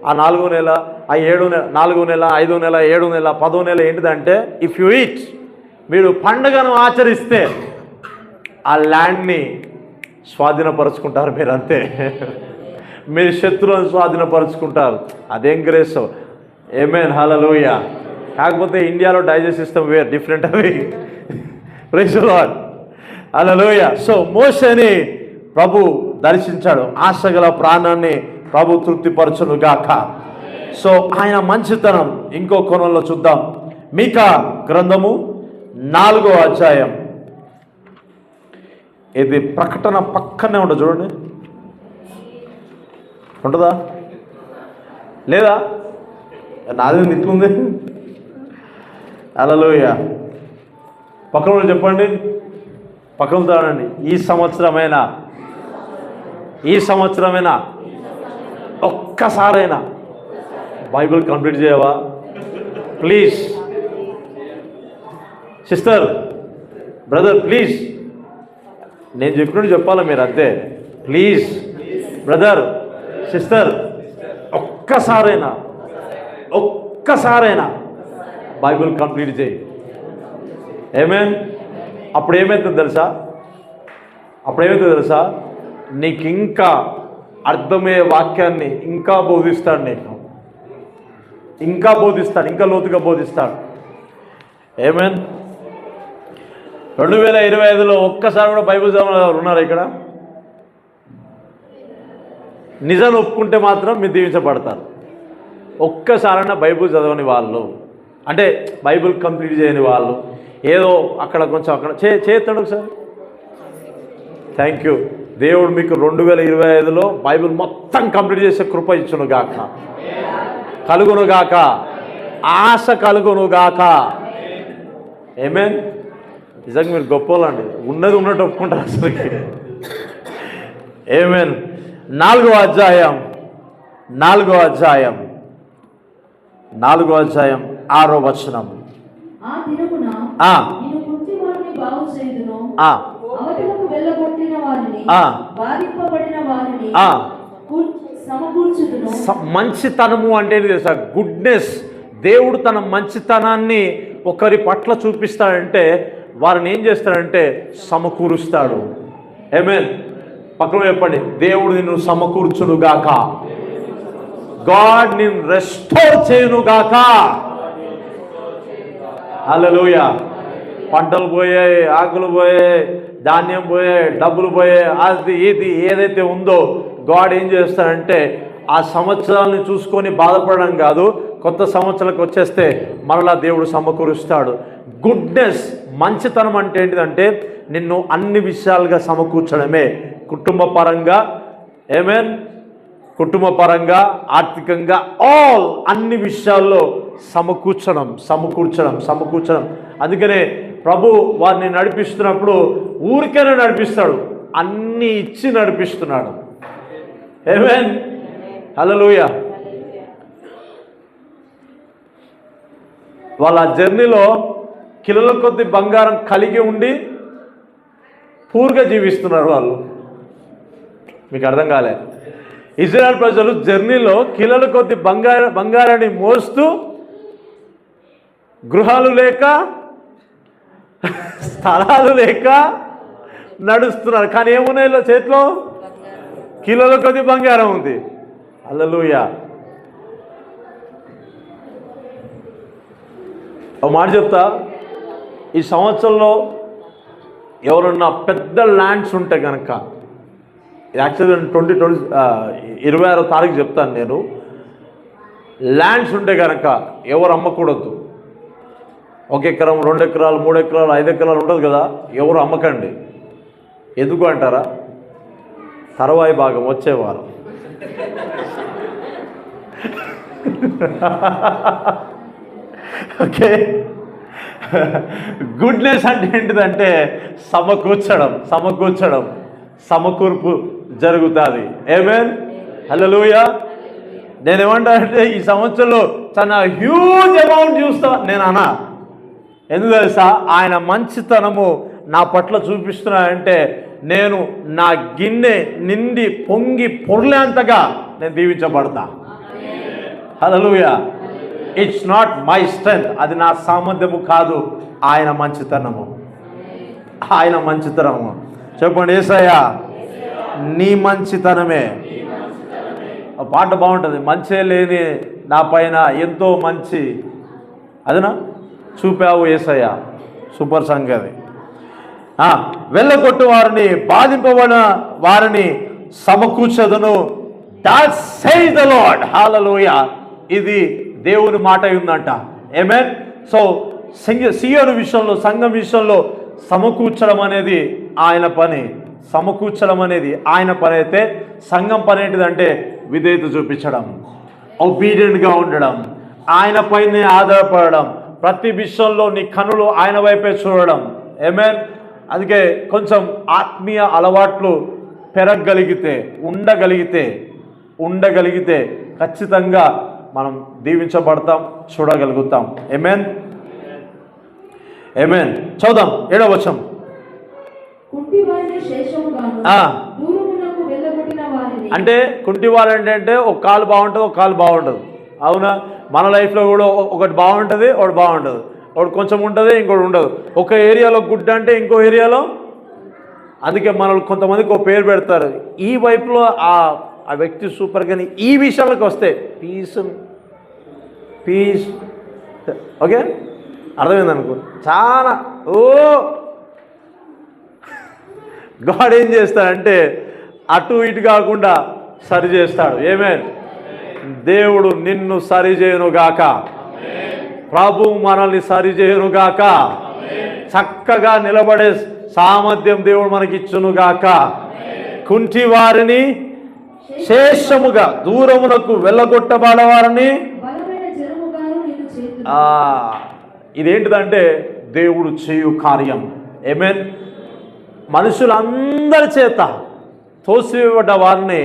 ఆ 4వ నెల, ఆ 7వ నెల, 4వ నెల, 5వ నెల, 7వ నెల, 10వ నెల ఏంటిదంటే, ఇఫ్ యు ఈట్, మీరు పండుగను ఆచరిస్తే ఆ ల్యాండ్ని స్వాధీనపరుచుకుంటారు. మీరు అంతే, మీరు శత్రువులను స్వాధీనపరుచుకుంటారు. అదేం గ్రేస్. ఆమేన్. హల్లెలూయా. కాకపోతే ఇండియాలో డైజెస్ట్ సిస్టమ్ వేర్ డిఫరెంట్ అవి. Praise the lord. Hallelujah. So మోషేని ప్రభు దర్శించాడు. ఆశగల ప్రాణాన్ని ప్రభు తృప్తిపరచును గాక. సో ఆయన మంచితనం ఇంకో కోణంలో చూద్దాం. మీకా గ్రంథము 4వ అధ్యాయం. ఇది ప్రకటన పక్కనే ఉంటుంది, చూడండి. ఉంటుందా లేదా? నాది ఇట్లుంది. హల్లెలూయా. పక్కన చెప్పండి, పక్కన తాడండి. ఈ సంవత్సరమైనా ఒక్కసారైనా బైబిల్ కంప్లీట్ చేయవా ప్లీజ్? Sister, brother, please. నేను చెప్పినట్టు చెప్పాలా మీరు, అంతే. ప్లీజ్ బ్రదర్, సిస్టర్, ఒక్కసారైనా ఒక్కసారైనా బైబిల్ కంప్లీట్ చేయి. ఆమేన్. అప్పుడు ఏమవుతుంది తెలుసా? నీకు ఇంకా అర్థమయ్యే వాక్యాన్ని ఇంకా బోధిస్తాడు, ఇంకా లోతుగా బోధిస్తాడు. ఆమేన్. 2025లో ఒక్కసారి కూడా బైబిల్ చదవని వారు ఉన్నారా ఇక్కడ? నిజాన్ని ఒప్పుకుంటే మాత్రం మీరు దీవించబడతారు. ఒక్కసారైనా బైబిల్ చదవని వాళ్ళు, అంటే బైబిల్ కంప్లీట్ చేయని వాళ్ళు, ఏదో అక్కడ కొంచెం అక్కడ చేస్తాడు ఒకసారి. Thank you. దేవుడు మీకు 2025లో బైబిల్ మొత్తం కంప్లీట్ చేసే కృప ఇచ్చును గాక, కలుగును గాక, ఆశ కలుగును గాక. ఆమేన్. నిజంగా మీరు గొప్పలండి, ఉన్నది ఉన్నట్టు ఒప్పుకుంటారు అసలుకి. ఆమేన్. 4వ అధ్యాయం 6వ వచనం. ఆ దినమున నిన్ను కుంటివారిని బాగు చేయుదును, అవతలకు వెళ్ళగొట్టిన వారిని, బాధింపబడిన వారిని సమకూర్చుదును. మంచితనము అంటే తెలుసా? గుడ్నెస్. దేవుడు తన మంచితనాన్ని ఒకరి పట్ల చూపిస్తాడంటే వారిని ఏం చేస్తాడంటే సమకూరుస్తాడు. ఆమేన్. పక్కన చెప్పండి, దేవుడు నిన్ను సమకూర్చును గాక. గాడ్ నిన్ను రెస్టోర్ చేయును గాక. హల్లెలూయా. పంటలు పోయాయి, ఆకులు పోయాయి, ధాన్యం పోయాయి, డబ్బులు పోయాయి, అది ఇది ఏదైతే ఉందో గాడ్ ఏం చేస్తాడంటే ఆ సంవత్సరాలను చూసుకొని బాధపడడం కాదు, కొత్త సంవత్సరాలకు వచ్చేస్తే మరలా దేవుడు సమకూరుస్తాడు. గుడ్నెస్, మంచితనం అంటే ఏంటిదంటే నిన్ను అన్ని విషయాలుగా సమకూర్చడమే. కుటుంబ పరంగా, ఆమేన్, కుటుంబ పరంగా, ఆర్థికంగా, ఆల్ అన్ని విషయాల్లో సమకూర్చడం. అందుకనే ప్రభు వారిని నడిపిస్తున్నప్పుడు ఊరికైనా నడిపిస్తాడు, అన్నీ ఇచ్చి నడిపిస్తున్నాడు. ఆమేన్. హల్లెలూయా. వాళ్ళ జర్నీలో కిలోల కొద్ది బంగారం కలిగి ఉండి పూర్గా జీవిస్తున్నారు వాళ్ళు. మీకు అర్థం కాలే? ఇజ్రాయెల్ ప్రజలు జర్నీలో కిలోల కొద్ది బంగారాన్ని మోస్తూ గృహాలు లేక స్థలాలు లేక నడుస్తున్నారు. కానీ ఏమున్నాయి చేతిలో? కిలోల కొద్ది బంగారం ఉంది. హల్లెలూయా. ఒక మాట చెప్తా, ఈ సంవత్సరంలో ఎవరన్నా పెద్ద ల్యాండ్స్ ఉంటే కనుక, యాక్చువల్గా 26వ తారీఖు చెప్తాను నేను, ల్యాండ్స్ ఉంటే కనుక ఎవరు అమ్మకూడదు. 1 ఎకరం, 2 ఎకరాలు, 3 ఎకరాలు, 5 ఎకరాలు ఉంటుంది కదా, ఎవరు అమ్మకండి. ఎందుకు అంటారా? తర్వాయి భాగం వచ్చేవారు. ఓకే. గుడ్నెస్ అంటే ఏంటిదంటే సమకూర్పు జరుగుతుంది. ఆమేన్. హల్లెలూయా. నేనేమంటా అంటే ఈ సంవత్సరంలో చాలా హ్యూజ్ అమౌంట్ చూస్తా నేను అన్నా. ఎందుకు తెలుసా? ఆయన మంచితనము నా పట్ల చూపిస్తున్నాయంటే నేను నా గిన్నె నిండి పొంగి పొర్లేంతగా నేను దీవించబడతా. హల్లెలూయా. ఇట్స్ నాట్ మై స్ట్రెంగ్త్, అది నా సామర్థ్యము కాదు, ఆయన మంచితనము. చెప్పండి, యేసయ్యా నీ మంచితనమే. పాట బాగుంటుంది, మంచే లేని నా పైన ఎంతో మంచి అదినా చూపావు యేసయ్యా. సూపర్ సాంగ్ అది. వెళ్ళగొట్టు వారిని, బాధింపబడిన వారిని సమకూర్చదును. That says the Lord. హల్లెలూయా. ఇది దేవుని మాట ఉందంట. ఆమేన్. సో సియోను విషయంలో, సంఘం విషయంలో సమకూర్చడం అనేది ఆయన పని. అయితే సంఘం పని ఏంటిదంటే విధేయత చూపించడం, ఒబీడియంట్గా ఉండడం, ఆయన పైనే ఆధారపడడం, ప్రతి విషయంలో నీ కన్నులు ఆయన వైపే చూడడం. ఆమేన్. అందుకే కొంచెం ఆత్మీయ అలవాట్లు పెరగగలిగితే, ఉండగలిగితే ఖచ్చితంగా మనం దీవించబడతాం, చూడగలుగుతాం. ఆమేన్. చదుదాం 7వ వచనం. అంటే కుంటివారు అంటే ఒక కాలు బాగుంటుంది, ఒక కాలు బాగుంటుంది. అవునా? మన లైఫ్లో కూడా ఒకటి బాగుంటుంది, ఒకటి బాగుంటుంది, ఒకటి కొంచెం ఉంటుంది, ఇంకోటి ఉండదు. ఒక ఏరియాలో గుడ్ అంటే ఇంకో ఏరియాలో. అందుకే మనల్ని కొంతమందికి ఒక పేరు పెడతారు, ఈ వైపులో ఆ వ్యక్తి సూపర్, కానీ ఈ విషయాలకు వస్తే పీస్ ఓకే, అర్థమైంది అనుకో. చాలా గాడ్ ఏం చేస్తాడంటే అటు ఇటు కాకుండా సరి చేస్తాడు. ఏమేన్? దేవుడు నిన్ను సరి చేయనుగాక, ప్రభు మనల్ని సరి చేయనుగాక, చక్కగా నిలబడే సామర్థ్యం దేవుడు మనకిచ్చునుగాక, కుంటి వారిని శేషముగా దూరమునకు వెళ్ళగొట్టబడవారని. ఇదేంటిదంటే దేవుడు చేయు కార్యం. ఏమేన్? మనుషులందరి చేత తోసివేయబడ్డ వారిని,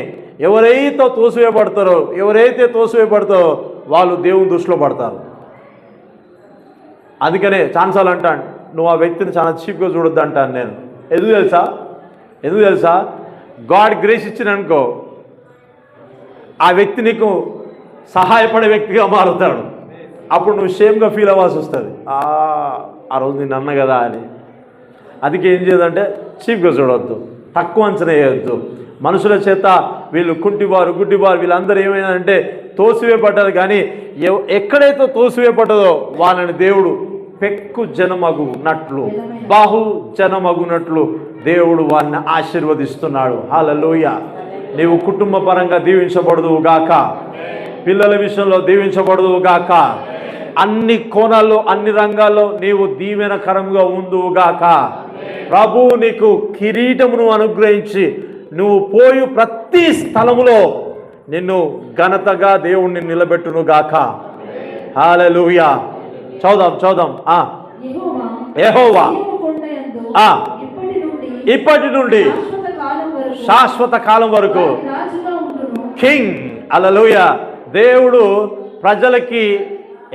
ఎవరైతే తోసివేయబడతారో వాళ్ళు దేవుని దృష్టిలో పడతారు. అందుకనే ఛాన్సాలు అంటాను, నువ్వు ఆ వ్యక్తిని చాలా చీప్గా చూడొద్దు అంటాను నేను. ఎందుకు తెలుసా? గాడ్ గ్రేస్ ఇచ్చిననుకో, ఆ వ్యక్తి నీకు సహాయపడే వ్యక్తిగా మారుతాడు. అప్పుడు నువ్వు షేమ్గా ఫీల్ అవ్వాల్సి వస్తుంది, ఆ రోజు నేను అన్న కదా అని. అందుకే ఏం చేయదంటే చీప్గా చూడవద్దు, తక్కువ అంచనా వేయద్దు. మనుషుల చేత వీళ్ళు కుంటివారు, గుడ్డివారు, వీళ్ళందరూ ఏమైందంటే తోసివేయబడ్డారు. కానీ ఎక్కడైతే తోసివేయబడ్డదో వాళ్ళని దేవుడు పెక్కు జనమగునట్లు, బాహు జనమగునట్లు దేవుడు వారిని ఆశీర్వదిస్తున్నాడు. హల్లెలూయా. నీవు కుటుంబ పరంగా దీవించబడదువు గాక, పిల్లల విషయంలో దీవించబడదువు గాక, అన్ని కోణాల్లో అన్ని రంగాల్లో నీవు దీవెనకరంగా ఉందువు గాక. ప్రభువు నీకు కిరీటమును అనుగ్రహించి నువ్వు పోయి ప్రతి స్థలములో నిన్ను ఘనతగా దేవుణ్ణి నిలబెట్టును గాక. హల్లెలూయా. చదుదాం. యెహోవా ఇప్పటి నుండి శాశ్వత కాలం వరకు కింగ్. హల్లెలూయా. దేవుడు ప్రజలకి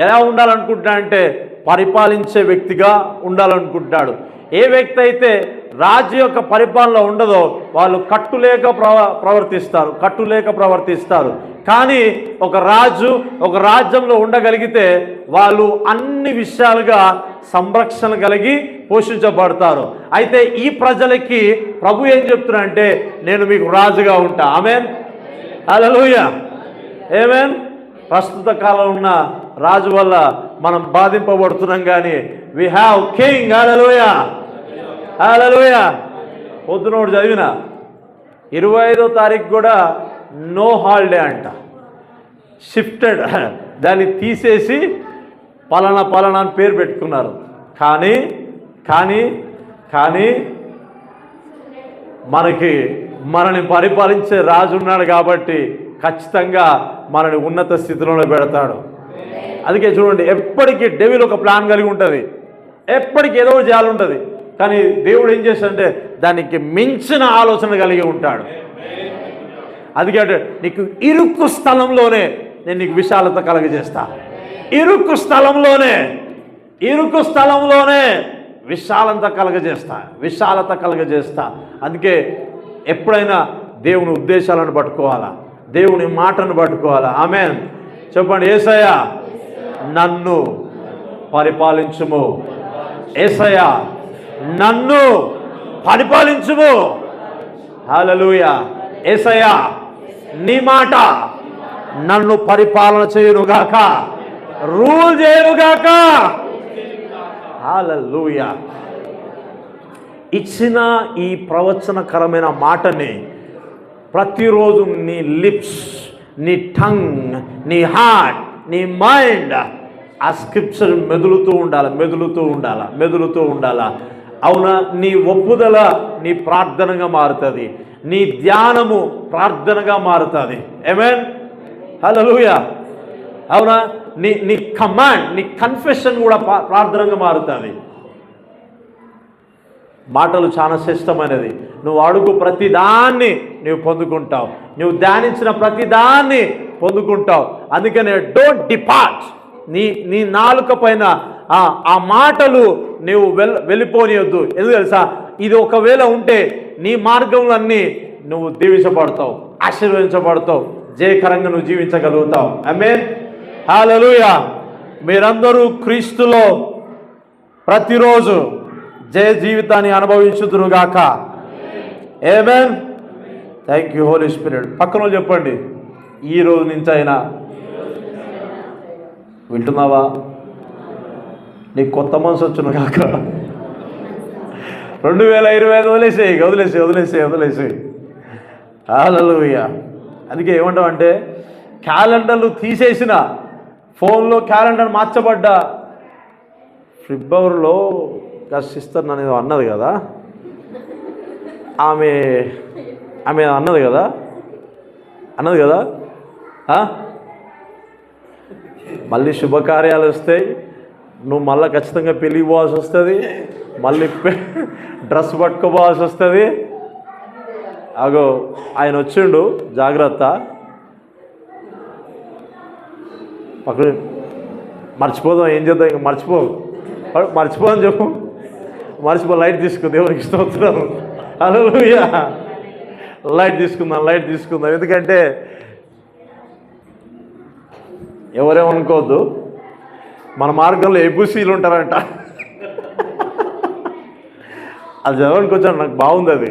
ఎలా ఉండాలనుకుంటున్నాడంటే పరిపాలించే వ్యక్తిగా ఉండాలనుకుంటున్నాడు. ఏ వ్యక్తి అయితే రాజు యొక్క పరిపాలన ఉండదో వాళ్ళు కట్టులేక ప్రవర్తిస్తారు. కానీ ఒక రాజు ఒక రాజ్యంలో ఉండగలిగితే వాళ్ళు అన్ని విషయాలుగా సంరక్షణ కలిగి పోషించబడతారు. అయితే ఈ ప్రజలకి ప్రభు ఏం చెప్తున్నాడంటే నేను మీకు రాజుగా ఉంటా. ఆమేన్. హల్లెలూయా. ఆమేన్. ప్రస్తుత కాలంలో ఉన్న రాజు వల్ల మనం బాధింపబడుతున్నాం, కానీ వి హ్యావ్ కింగ్. హల్లెలూయా. హల్లెలూయా. పొద్దునోడు చదివిన 25వ తారీఖు కూడా నో హాలిడే అంట, షిఫ్టెడ్. దాన్ని తీసేసి పలానా అని పేరు పెట్టుకున్నారు. కానీ మనని పరిపాలించే రాజు ఉన్నాడు కాబట్టి ఖచ్చితంగా మనని ఉన్నత స్థితిలోనే పెడతాడు. అందుకే చూడండి, ఎప్పటికీ డెవిల్ ఒక ప్లాన్ కలిగి ఉంటుంది, ఎప్పటికీ ఏదో చేయాలి ఉంటుంది. కానీ దేవుడు ఏం చేస్తాడంటే దానికి మించిన ఆలోచన కలిగి ఉంటాడు. అందుకే నీకు ఇరుకు స్థలంలోనే నేను నీకు విశాలత కలగజేస్తా. ఇరుకు స్థలంలోనే విశాలత కలగజేస్తా. అందుకే ఎప్పుడైనా దేవుని ఉద్దేశాలను పట్టుకోవాలా, దేవుని మాటను పట్టుకోవాలా. ఆమేన్. చెప్పండి. యేసయ్యా నన్ను పరిపాలించుము, యేసయ్యా నన్ను పరిపాలించుము. హల్లెలూయా. యేసయ్యా నీ మాట నన్ను పరిపాలన చేయునుగాక, రూల్ చేయునుగాక. హల్లెలూయా. ఇచ్చిన ఈ ప్రవచనకరమైన మాటని ప్రతిరోజు నీ లిప్స్, నీ టంగ్, నీ హార్ట్, నీ మైండ్ ఆ స్క్రిప్చర్ మెదులుతూ ఉండాలా. అవునా? నీ ఒప్పుదల నీ ప్రార్థనగా మారుతుంది, నీ ధ్యానము ప్రార్థనగా మారుతుంది. ఆమేన్. హల్లెలూయా. అవునా? నీ కమాండ్, నీ కన్ఫెషన్ కూడా ప్రార్థనగా మారుతుంది. మాటలు చాలా శ్రేష్టమైనది. నువ్వు అడుగు ప్రతిదాన్ని నువ్వు పొందుకుంటావు, నువ్వు ధ్యానించిన ప్రతిదాన్ని పొందుకుంటావు. అందుకనే డోంట్ డిపార్ట్. నీ నాలుక పైన ఆ మాటలు నువ్వు వెళ్ళిపోనియొద్దు. ఎందుకు తెలుసా? ఇది ఒకవేళ ఉంటే నీ మార్గంలన్నీ నువ్వు దీవించబడతావు, ఆశీర్వదించబడతావు, జయకరంగా నువ్వు జీవించగలుగుతావు. ఆమేన్. హల్లెలూయా. మీరందరూ క్రీస్తులో ప్రతిరోజు జయ జీవితాన్ని అనుభవించుదురుగాక. ఆమేన్. Thank you Holy Spirit. పక్కన వాళ్ళు చెప్పండి, ఈ రోజు నుంచి అయినా వింటున్నావా? నీకు కొత్త మనసు వచ్చును కాక. 2025 వదిలేసేయి. హల్లెలూయా. అందుకే ఏమంటామంటే, క్యాలెండర్లు తీసేసిన, ఫోన్లో క్యాలెండర్ మార్చబడ్డా, ఫిబ్రవరిలో సిస్టర్ అనేది అన్నది కదా, ఆమె అన్నది కదా మళ్ళీ శుభకార్యాలు వస్తాయి, నువ్వు మళ్ళీ ఖచ్చితంగా పెళ్ళికి పోవాల్సి వస్తుంది, మళ్ళీ డ్రెస్ పట్టుకోపోవాల్సి వస్తుంది. అగో ఆయన వచ్చిండు, జాగ్రత్త. పక్కన మర్చిపోదాం, ఏం చేద్దాం, ఇంక మర్చిపోదని చెప్పు. లైట్ తీసుకో, దేవునికి స్తోత్రం. హల్లెలూయా. లైట్ తీసుకుందాం. ఎందుకంటే ఎవరేమనుకోవద్దు, మన మార్గంలో ఎబుసీలు ఉంటారంట. అది చదవడానికి వచ్చాను, నాకు బాగుంది అది.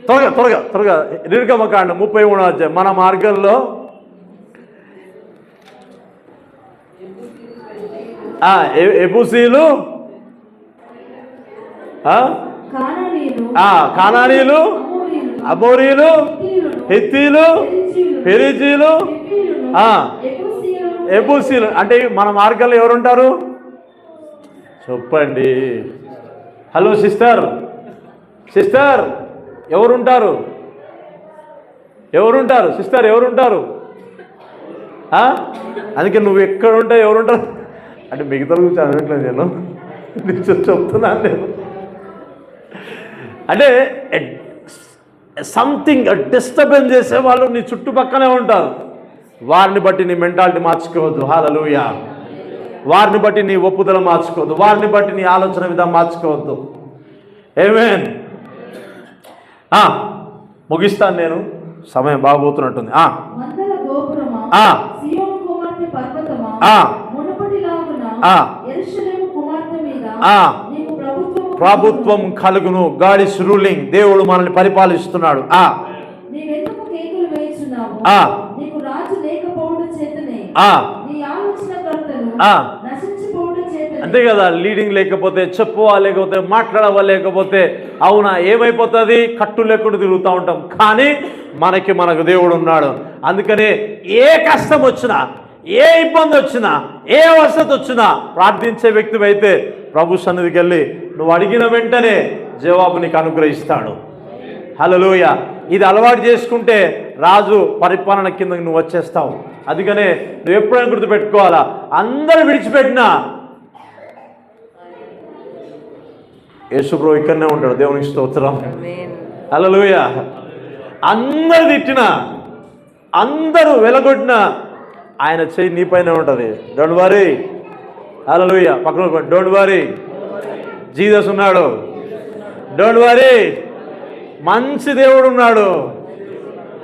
త్వరగా నిర్గమకాండం 33వ అధ్యాయం. మన మార్గంలో ఎబుసీలు, కానానీయులు, అమోరీలు, హెత్తీలు, పెరిజీలు, ఎబూసీలు. అంటే మన మార్గంలో ఎవరుంటారు చెప్పండి? హలో సిస్టర్, ఎవరుంటారు సిస్టర్? ఎవరుంటారు? అందుకే నువ్వు ఎక్కడ ఉంటావు, ఎవరుంటారు అంటే మిగతా గురించి అనట్లేదు, నేను చెప్తున్నాను. నేను అంటే సంథింగ్ డిస్టర్బెన్స్ చేసే వాళ్ళు నీ చుట్టుపక్కనే ఉంటారు. వారిని బట్టి నీ మెంటాలిటీ మార్చుకోవద్దు. హల్లెలూయా. వారిని బట్టి నీ ఒప్పుదల మార్చుకోవద్దు, వారిని బట్టి నీ ఆలోచన విధానం మార్చుకోవద్దు. ఆమేన్. ముగిస్తాను, నేను సమయం బాగోతున్నట్టుంది. ప్రభుత్వం కలుగును. God is ruling. దేవుడు మనల్ని పరిపాలిస్తున్నాడు. అంతే కదా, లీడింగ్ లేకపోతే, చెప్పువా లేకపోతే, మాట్లాడవా లేకపోతే, అవునా ఏమైపోతుంది? కట్టు లేకుండా తిరుగుతూ ఉంటాం. కానీ మనకు దేవుడు ఉన్నాడు. అందుకనే ఏ కష్టం వచ్చినా, ఏ ఇబ్బంది వచ్చినా, ఏ అవసరం వచ్చినా ప్రార్థించే వ్యక్తి అయితే ప్రభు సన్నిధికి వెళ్ళి నువ్వు అడిగిన వెంటనే జవాబు నీకు అనుగ్రహిస్తాడు. హల్లెలూయా. ఇది అలవాటు చేసుకుంటే రాజు పరిపాలన కింద నువ్వు వచ్చేస్తావు. అందుకనే నువ్వు ఎప్పుడైనా గుర్తుపెట్టుకోవాలా, అందరూ విడిచిపెట్టినా యేసుప్రభు ఇక్కడనే ఉంటాడు. దేవునికి స్తోత్రం. హల్లెలూయా. అందరు తిట్టినా, అందరూ వెలగొట్టినా ఆయన చెయ్యి నీ పైన ఉంటుంది. Don't worry. హల్లెలూయా. పక్కన డోంట్ వరీ, జీసస్ ఉన్నాడు. డోంట్ వరీ, మంచి దేవుడు ఉన్నాడు.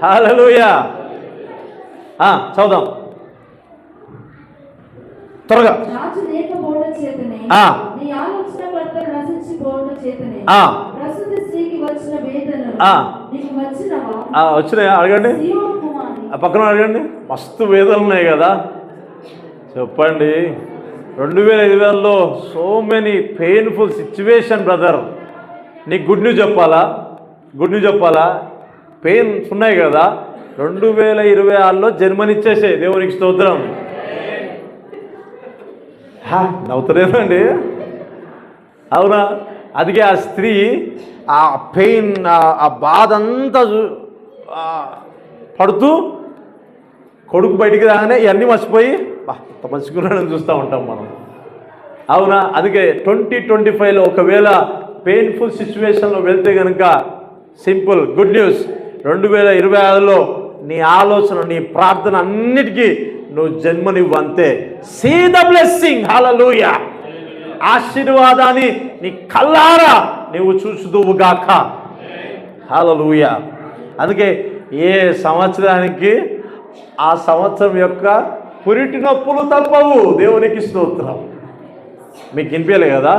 హల్లెలూయా. చదుదాం త్వరగా. వచ్చినాయా? అడగండి, పక్కన అడగండి. మస్తు వేదనలు ఉన్నాయి కదా, చెప్పండి. 2025లో so many painful situation brother. నీకు గుడ్ న్యూస్ చెప్పాలా? పెయిన్స్ ఉన్నాయి కదా. 2026లో జన్మనిచ్చేసే. దేవునికి స్తోత్రం. నవ్వుతలేదండి, అవునా? అందుకే ఆ స్త్రీ ఆ పెయిన్, ఆ బాధ అంతా పడుతూ కొడుకు బయటికి రాగానే ఇవన్నీ మర్చిపోయి మంచుకున్నాడని చూస్తూ ఉంటాం మనం, అవునా? అందుకే 2025లో ఒకవేళ పెయిన్ఫుల్ సిచ్యువేషన్లో వెళ్తే కనుక సింపుల్ గుడ్ న్యూస్, 2026లో నీ ఆలోచన, నీ ప్రార్థన అన్నిటికీ నువ్వు జన్మనివ్వు అంతే. See the blessing. హల్లెలూయా. ఆశీర్వాదాన్ని నీ కల్లారా నువ్వు చూసుదువుగాక. హల్లెలూయా. అందుకే ఏ సంవత్సరానికి ఆ సంవత్సరం యొక్క పురిటి నొప్పులు తప్పవు. దేవునికి స్తోత్రం. మీకు వినిపించలే కదా?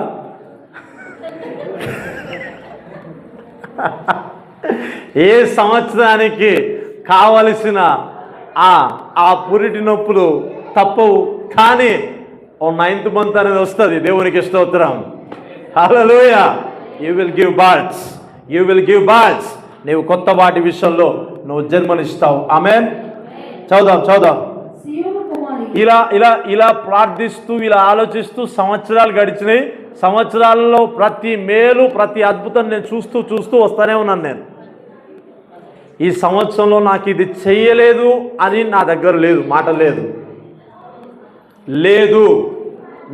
ఏ సంవత్సరానికి కావలసిన ఆ పురిటి నొప్పులు తప్పవు, కానీ ఓ 9th మంత్ అనేది వస్తుంది. దేవునికి స్తోత్రం. హల్లెలూయా. You will give births, you will give births. నీవు కొత్త వాటి విషయంలో నువ్వు జన్మనిస్తావు. ఆమేన్. చదుదాం. ఇలా ప్రార్థిస్తూ ఇలా ఆలోచిస్తూ సంవత్సరాలు గడిచినాయి. సంవత్సరాలలో ప్రతి మేలు ప్రతి అద్భుతం నేను చూస్తూ వస్తూనే ఉన్నాను. నేను ఈ సంవత్సరంలో నాకు ఇది చెయ్యలేదు అని నా దగ్గర లేదు, మాట లేదు.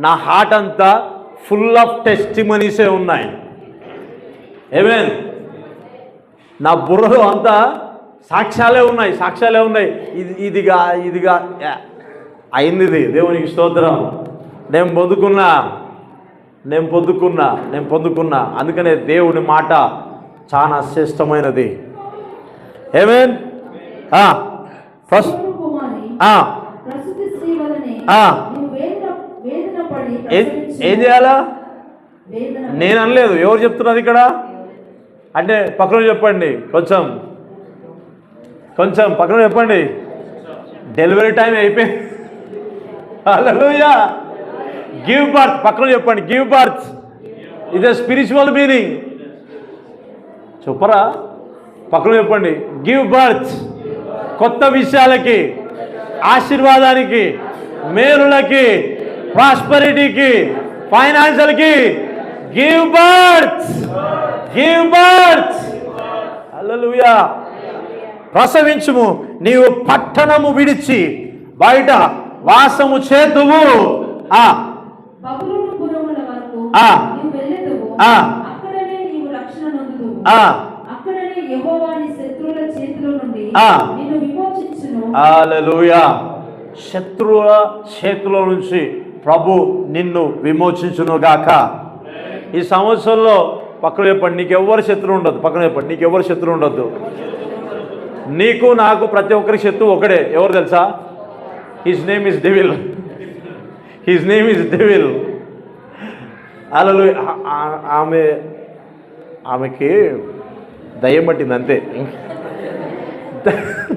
నా హార్ట్ అంతా ఫుల్ ఆఫ్ టెస్టిమనీసే ఉన్నాయి. ఆమేన్. నా బుర్రలో అంతా సాక్ష్యాలే ఉన్నాయి. ఇదిగా అయింది. దేవునికి స్తోత్రం. నేను పొందుకున్నా. అందుకనే దేవుని మాట చాలా శ్రేష్టమైనది. ఆమేన్. ఏం చేయాలా? నేను అనలేదు. ఎవరు చెప్తున్నది ఇక్కడ అంటే పక్కన చెప్పండి. కొంచెం పక్కన చెప్పండి. డెలివరీ టైం అయిపోయింది. హల్లెలూయా. గివ్ బర్త్ పక్కన చెప్పండి. గివ్ బర్త్ ఇది స్పిరిచువల్ మీనింగ్. చెప్పరా? పక్కన చెప్పండి. గివ్ బర్త్ కొత్త విషయాలకి, ఆశీర్వాదానికి, మేలులకి, ప్రాస్పరిటీకి, ఫైనాన్షియల్కి. Give birth. హల్లెలూయా. ప్రసవించుము, నీవు పట్టణము విడిచి బయట వాసము చేతువు. హల్లెలూయా. శత్రువుల చేతిలో నుంచి ప్రభు నిన్ను విమోచించును గాక. ఈ సంవత్సరంలో పక్కన చెప్పండి, నీకెవ్వరు శత్రువు ఉండదు. పక్కన చెప్పండి, నీకెవ్వరు శత్రువు ఉండొద్దు. నీకు నాకు ప్రతి ఒక్కరి శత్రువు ఒకడే. ఎవరు తెలుసా? His name is devil. హల్లెలూయా. ఆమెకి దయ్యం పట్టింది అంతే.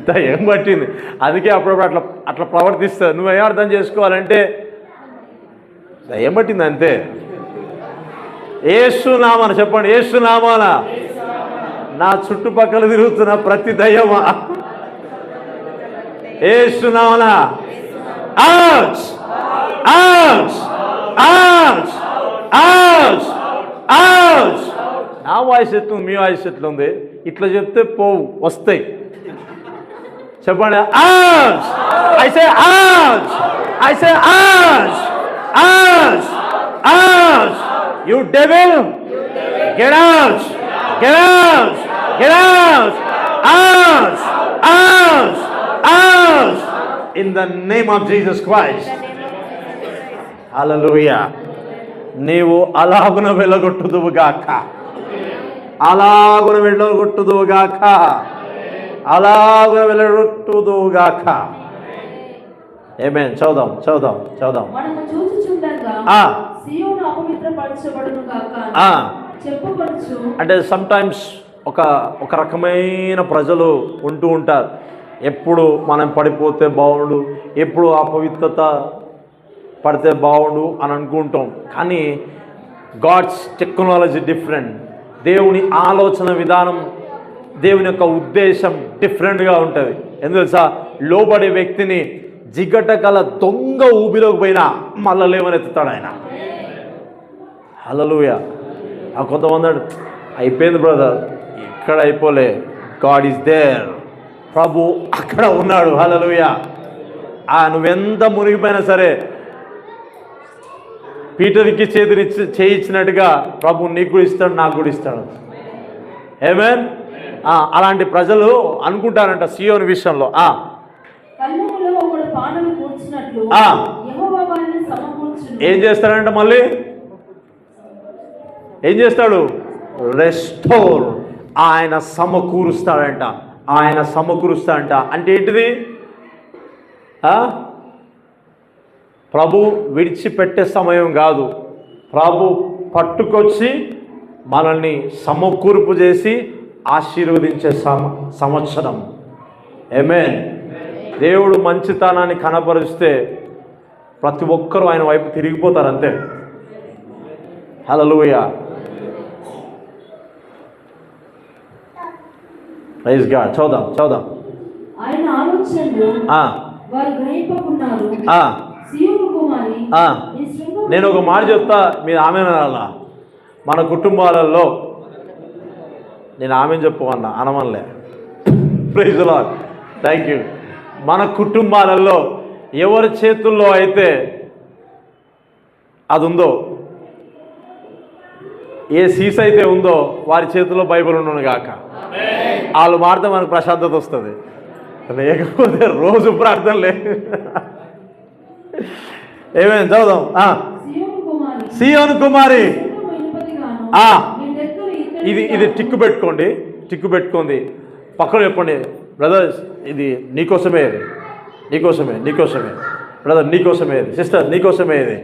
దయ్యం పట్టింది. అందుకే అప్పుడప్పుడు అట్లా ప్రవర్తిస్తుంది. నువ్వేం అర్థం చేసుకోవాలంటే దయ్యం పట్టింది అంతే. యేసునామాన చెప్పండి. యేసునామాన నా చుట్టుపక్కల తిరుగుతున్న ప్రతి దయ్యమా యేసునామాన అవుట్. నా వాయిస్ ఎట్లుంది, మీ వాయిస్ ఎట్లుంది? ఇట్లా చెప్తే పోవు, వస్తాయి. చెప్పండి. You devil, get out. In the name of Jesus Christ. Hallelujah. నీవు అలాగున వెళ్ళగొట్టుదువుగాక. ఆమేన్. చదుదాం. మనము చూచుచుండగా సియోను అపవిత్రపరచబడును గాక చెప్పుకొనుచు. అంటే సమ్ టైమ్స్ ఒక రకమైన ప్రజలు ఉంటూ ఉంటారు. ఎప్పుడు మనం పడిపోతే బాగుండు, ఎప్పుడు అపవిత్రత పడితే బాగుండు అని అనుకుంటాం. కానీ గాడ్స్ టెక్నాలజీ డిఫరెంట్. దేవుని ఆలోచన విధానం, దేవుని యొక్క ఉద్దేశం డిఫరెంట్గా ఉంటుంది. ఎందుకు తెలుసా? లోబడే వ్యక్తిని జిగటగల దొంగ ఊబిలోకి పోయినా మళ్ళా లేవనెత్తుతాడు ఆయన. హల్లెలూయా. కొంతమంది అయిపోయింది బ్రదర్, ఇక్కడ అయిపోలే. God is there. ప్రభు అక్కడ ఉన్నాడు. హల్లెలూయా. నువ్వెంత మునిగిపోయినా సరే పీటర్కి చేయించినట్టుగా ప్రభు నీకు కూడా ఇస్తాడు, నాకు కూడా ఇస్తాడు. ఆమేన్. అలాంటి ప్రజలు అనుకుంటారంట సియోను విషయంలో. ఏం చేస్తాడంట? మళ్ళీ ఏం చేస్తాడు? రెస్టోర్. ఆయన సమకూరుస్తాడంట. అంటే ఏంటిది? ప్రభు విడిచిపెట్టే సమయం కాదు. ప్రభు పట్టుకొచ్చి మనల్ని సమకూర్పు చేసి ఆశీర్వదించే సంవత్సరం. ఆమేన్. దేవుడు మంచితనాన్ని కనపరిస్తే ప్రతి ఒక్కరూ ఆయన వైపు తిరిగిపోతారు, అంతే. హల్లెలూయా. Praise God. చదుదాం. ఆయన ఆలోచనలు వారు గ్రహింపకున్నారు. సీయోను కుమారి, నేను ఒక మాట చెప్తా, మీరు ఆమె అనాలా. మన కుటుంబాలలో నేను ఆమె చెప్పుకున్నా అనమనలే. Praise Lord. Thank you. మన కుటుంబాలలో ఎవరి చేతుల్లో అయితే అది ఉందో, ఏ సీస్ అయితే ఉందో వారి చేతుల్లో బైబిల్ ఉండను గాక. వాళ్ళు మారితే మనకు ప్రశాంతత వస్తుంది, లేకపోతే రోజు ప్రార్థనలే. ఏమేమి చదువుదాం. సీయోను కుమారి, ఇది టిక్కు పెట్టుకోండి. పక్కన చెప్పండి, బ్రదర్స్ ఇది నీకోసమే, బ్రదర్ నీకోసమే, సిస్టర్ నీకోసమే, ఇది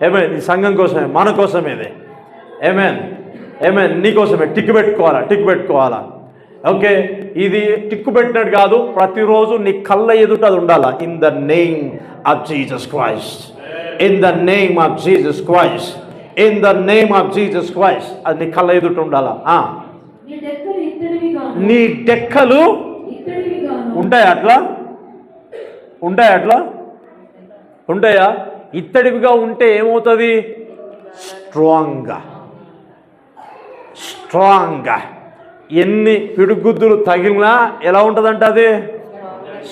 ఏమేన్ ఈ సంఘం కోసమే, మన కోసమే, ఇది ఏమేన్ నీకోసమే. టిక్కు పెట్టుకోవాలా. ఓకే, ఇది టిక్కు పెట్టినట్టు కాదు, ప్రతిరోజు నీ కళ్ళ ఎదుట అది ఉండాలా. In the name of Jesus Christ, అది నీ కళ్ళ ఎదుట ఉండాలా. నీ డెక్కలు ఉంటాయా అట్లా ఉంటాయా? ఇత్తడివిగా ఉంటే ఏమవుతుంది? స్ట్రాంగ్గా ఎన్ని పిడుగుద్దులు తగిలినా ఎలా ఉంటుందంట? అది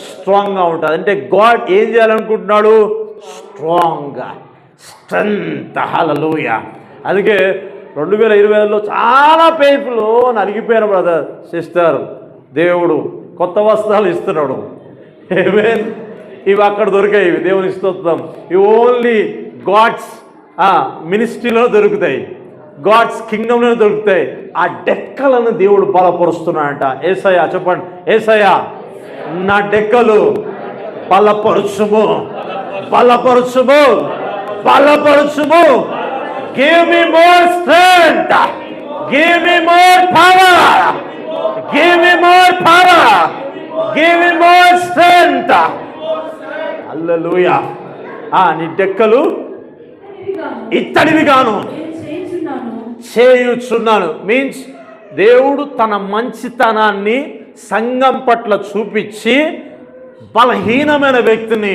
స్ట్రాంగ్గా ఉంటుంది. అంటే గాడ్ ఏం చేయాలనుకుంటున్నాడు? స్ట్రెంత్. హల్లెలూయా. అందుకే 2020లో చాలా పైపులు నలిగిపోయారు బ్రదర్, సిస్టర్. దేవుడు కొత్త వస్త్రాలు ఇస్తున్నాడు. ఆమేన్. ఇవి అక్కడ దొరికాయి, ఇవి దేవుని స్తోత్రం. ఇవి ఓన్లీ గాడ్స్ మినిస్ట్రీలో దొరుకుతాయి, గాడ్స్ కింగ్డంలో దొరుకుతాయి. ఆ డెక్కలను దేవుడు బలపరుస్తున్నాడంట. యేసయ్యా చెప్పండి, యేసయ్యా నా డెక్కలు బలపరుచుము. Give me more strength. Give me more power. హల్లెలూయా. నీ డెక్కలు ఇత్తడివిగాను చేయుచున్నాను. మీన్స్ దేవుడు తన మంచితనాన్ని సంఘం పట్ల చూపించి బలహీనమైన వ్యక్తిని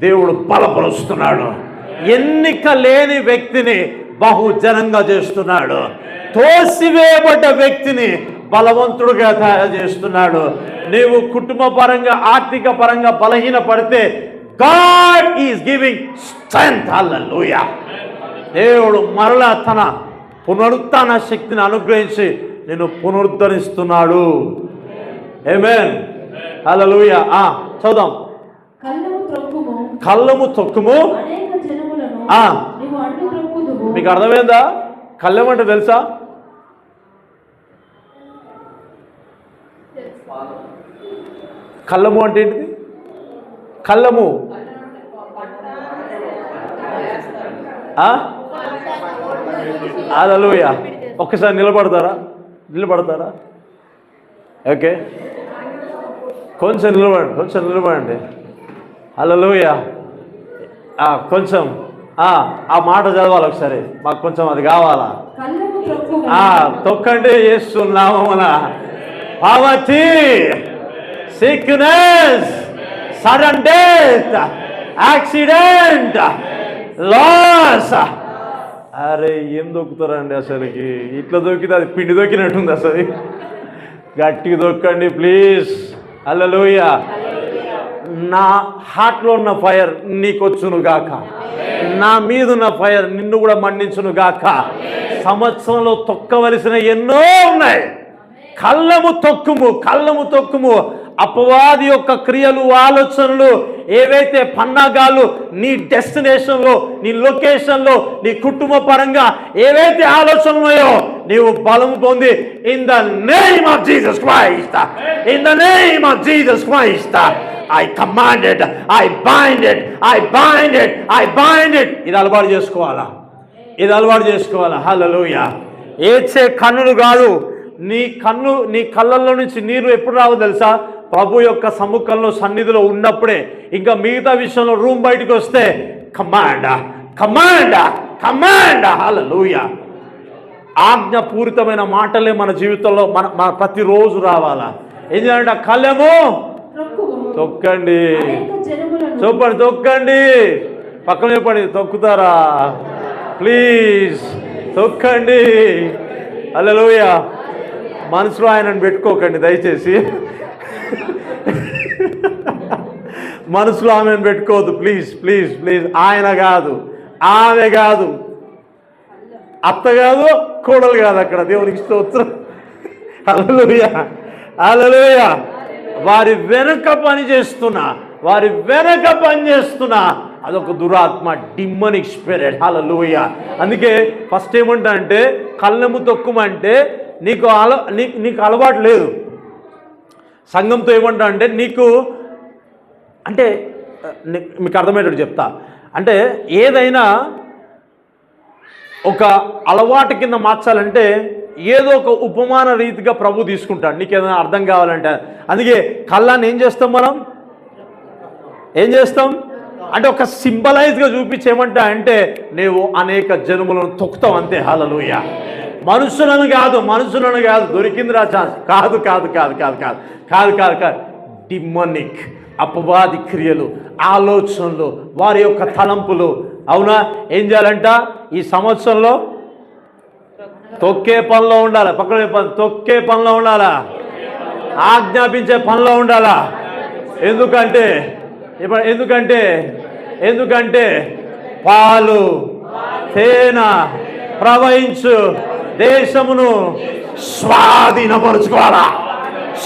దేవుడు బలపరుస్తున్నాడు. ఎన్నిక లేని వ్యక్తిని బహుజనంగా చేస్తున్నాడు. తోసివేయబడ్డ వ్యక్తిని బలవంతుడుగా తయారు చేస్తున్నాడు. నీవు కుటుంబ పరంగా, ఆర్థిక పరంగా బలహీన పడితే గాడ్ ఈజ్ గివింగ్ స్ట్రెంగ్త్. హల్లెలూయా. దేవుడు మరలా తన పునరుత్థాన శక్తిని అనుగ్రహించి నేను పునరుద్ధరిస్తున్నాడు. ఆమేన్. హల్లెలూయా. చదుదాం. కళ్ళము తొక్కుము. మీకు అర్థమైందా? కళ్ళెం అంటే తెలుసా? కళ్ళము అంటే ఏంటిది? కళ్ళము హల్లెలూయా. ఒక్కసారి నిలబడతారా? ఓకే, కొంచెం నిలబడండి. హల్లెలూయా. కొంచెం ఆ మాట చదవాలి ఒకసారి, మాకు కొంచెం అది కావాలా. తొక్కండి చేస్తున్నామున. Poverty, sickness, sudden death, accident, loss. అరే ఏం దొక్కుతారండి అసలుకి? ఇట్లా దొక్కితే అది పిండి దొక్కినట్టుంది అసలు. గట్టిగా దొక్కండి ప్లీజ్. హల్లెలూయా. నా హార్ట్లో ఉన్న ఫైర్ నీకొచ్చును గాక, నా మీదున్న ఫైర్ నిన్ను కూడా మండించును గాక. సంవత్సరంలో తొక్కవలసిన ఎన్నో ఉన్నాయి. కళ్ళము తొక్కుము. అపవాది యొక్క క్రియలు, ఆలోచనలు, ఏవైతే పన్నాగాలు నీ డెస్టినేషన్లో, నీ లొకేషన్లో, నీ కుటుంబ పరంగా ఏవైతే ఆలోచనలు ఉన్నాయో నీవు బలము పొంది in the name of Jesus Christ, I command it, I bind it, I bind it, I bind it. ఇది అలవాటు చేసుకోవాలా, ఇది అలవాటు చేసుకోవాలా. హల్లెలూయా. ఏడ్చే కన్నులు కాదు, నీ కళ్ళల్లో నుంచి నీరు ఎప్పుడు రావు తెలుసా? ప్రభు యొక్క సముఖంలో సన్నిధిలో ఉన్నప్పుడే. ఇంకా మిగతా విషయంలో రూమ్ బయటకు వస్తే కమాండ్ కమాండ్ కమాండ్. హల్లెలూయా. ఆజ్ఞాపూరితమైన మాటలే మన జీవితంలో మన ప్రతిరోజు రావాలా. ఏం చేయాలంటే కళ్ళెమో తొక్కండి, చెప్పండి తొక్కండి. పక్కన చెప్పండి, తొక్కుతారా ప్లీజ్, తొక్కండి. హల్లెలూయా. మనసులో ఆయనను పెట్టుకోకండి దయచేసి, మనసులో ఆమెను పెట్టుకోవద్దు ప్లీజ్ ప్లీజ్ ప్లీజ్. ఆయన కాదు, ఆమె కాదు, అత్త కాదు, కోడలు కాదు, అక్కడ దేవునికి స్తోత్రం. హల్లెలూయా హల్లెలూయా. వారి వెనక పని చేస్తున్నా, వారి వెనక పని చేస్తున్నా అదొక దురాత్మ, డిమోనిక్ స్పిరిట్. హల్లెలూయా. అందుకే ఫస్ట్ ఏమంటా అంటే కళ్ళెము తొక్కుమంటే నీకు అలవాటు లేదు. సంఘంతో ఏమంటా అంటే నీకు అంటే మీకు అర్థమయ్యేటట్టు చెప్తా. అంటే ఏదైనా ఒక అలవాటు కింద మార్చాలంటే ఏదో ఒక ఉపమాన రీతిగా ప్రభు తీసుకుంటాడు, నీకు ఏదైనా అర్థం కావాలంటే. అందుకే కళ్ళాన్ని ఏం చేస్తాం, మనం ఏం చేస్తాం అంటే ఒక సింబలైజ్గా చూపించేమంటా అంటే నీవు అనేక జన్మలను తొక్కుతావు అంతే. హల్లెలూయా. మనుషులను కాదు, దొరికిందిరా ఛాన్స్, కాదు కాదు కాదు కాదు కాదు కాదు కాదు కాదు డిమోనిక్ అపవాది క్రియలు, ఆలోచనలు, వారి యొక్క తలంపులు. అవునా? ఏం చేయాలంట ఈ సంవత్సరంలో? తొక్కే పనిలో ఉండాలా. పక్కన తొక్కే పనిలో ఉండాలా, ఆజ్ఞాపించే పనిలో ఉండాలా. ఎందుకంటే ఎందుకంటే పాలు తేనె ప్రవహించు దేశమును స్వాధీనపరుచుకోవాలా,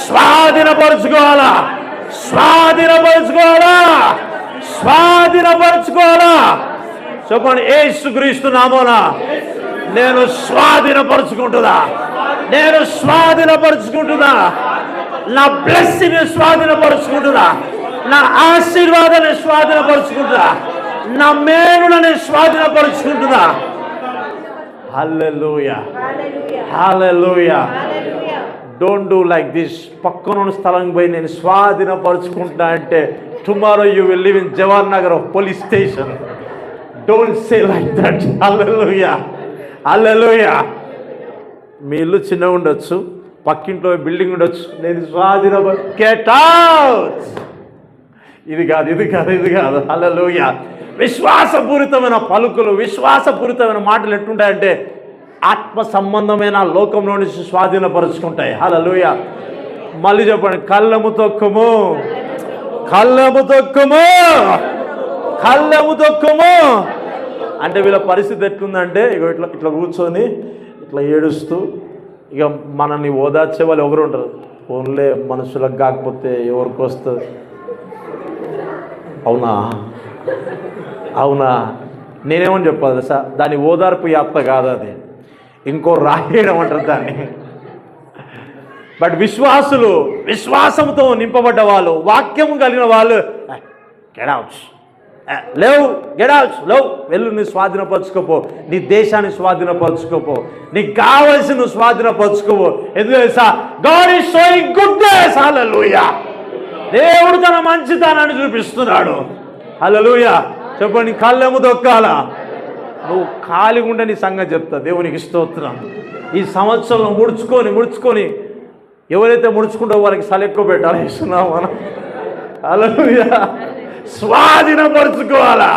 స్వాధీనపరుచుకోవాలా, స్వాధీనపరుచుకోవాలా, స్వాధీనపరుచుకోవాలా. చెప్పండి, యేసుక్రీస్తు నామమున నేను స్వాధీనపరుచుకుంటున్నా, నేను స్వాధీనపరుచుకుంటున్నా. నా బ్లెస్సింగ్ స్వాధీనపరుచుకుంటున్నా, నా ఆశీర్వాదాన్ని స్వాధీనపరుచుకుంటున్నా, నా మేలుని స్వాధీనపరుచుకుంటున్నా. హల్లెలూయా హల్లెలూయా. Don't do like this. పక్కన స్థలం పోయి నేను స్వాధీనపరుచుకుంటున్నా అంటే tomorrow you will live in Jawahar Nagar police station. Don't say like that. హల్లెలూయా హల్లెలూయా. మీ ఇల్లు చిన్నగా ఉండొచ్చు, పక్కింట్లో బిల్డింగ్ ఉండొచ్చు, నేను గెట్ అవుట్. ఇది కాదు. హల్లెలూయా. విశ్వాసపూరితమైన పలుకులు, విశ్వాసపూరితమైన మాటలు ఎట్టుంటాయంటే ఆత్మ సంబంధమైన లోకంలో నుంచి స్వాధీనపరుచుకుంటాయి. హల్లెలూయా. మళ్ళీ చెప్పండి, కళ్ళెము తొక్కుము, కళ్ళెము తొక్కుము, కళ్ళెము తొక్కుము. అంటే వీళ్ళ పరిస్థితి ఎట్లుందంటే ఇక ఇట్లా కూర్చొని ఇట్లా ఏడుస్తూ, ఇక మనల్ని ఓదార్చే వాళ్ళు ఎవరు ఉంటారు? ఓన్లే మనుషులకు కాకపోతే ఎవరికి వస్తుంది? అవునా నేనేమని చెప్పాలి సార్, దాని ఓదార్పు యాత్ర కాదు, అది ఇంకో రాయడం అంటారు దాన్ని. బట్ విశ్వాసంతో నింపబడ్డ వాళ్ళు, వాక్యం కలిగిన వాళ్ళు లేవు, వెళ్ళు, నీ స్వాధీనపరచుకోపో, నీ దేశాన్ని స్వాధీనపరచుకోపో, నీకు కావలసిన నువ్వు స్వాధీనపరచుకోపో. ఎందుకంటే గాడ్ ఈజ్ షోయింగ్ గుడ్నెస్. హల్లెలూయా. దేవుడు తన మంచితనాన్ని చూపిస్తున్నాడు. హల్లెలూయా. చెప్పండి, కళ్ళెము దొక్కాలా. నువ్వు ఖాళీగా ఉండే నీ సంగతి చెప్తా. దేవునికి స్తోత్రం. ఈ సంవత్సరంలో ముడుచుకొని ఎవరైతే ముడుచుకుంటావో వాళ్ళకి సల ఎక్కువ పెట్టాలి ఇస్తున్నాం మనం. హల్లెలూయా. స్వాధీనపరుచుకోవాలా.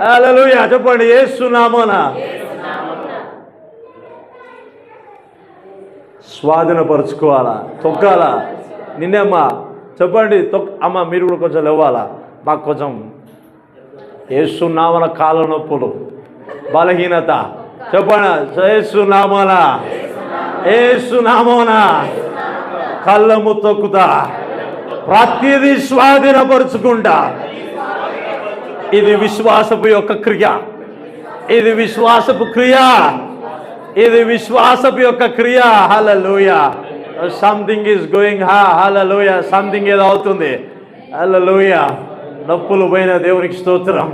హల్లెలూయా. చెప్పండి, యేసునామమున స్వాధీనపరుచుకోవాలా, తొక్కాలా. నిన్నేమ్మా చెప్పండి, అమ్మ మీరు కూడా కొంచెం లేవాలా. మాకు కొంచెం యేసునామమున కాళ్ళ నొప్పులు, బలహీనత. చెప్పండి, యేసునామమున కళ్ళము తొక్కుతా, ప్రతిదీ స్వాధీనపరుచుకుంటా. ఇది విశ్వాసపు యొక్క క్రియ, ఇది విశ్వాసపు క్రియ. హల్లెలూయా. Something is going. హల్లెలూయా. సంథింగ్ ఏదో అవుతుంది. హల్లెలూయా. నొప్పులు పోయిన దేవునికి స్తోత్రం,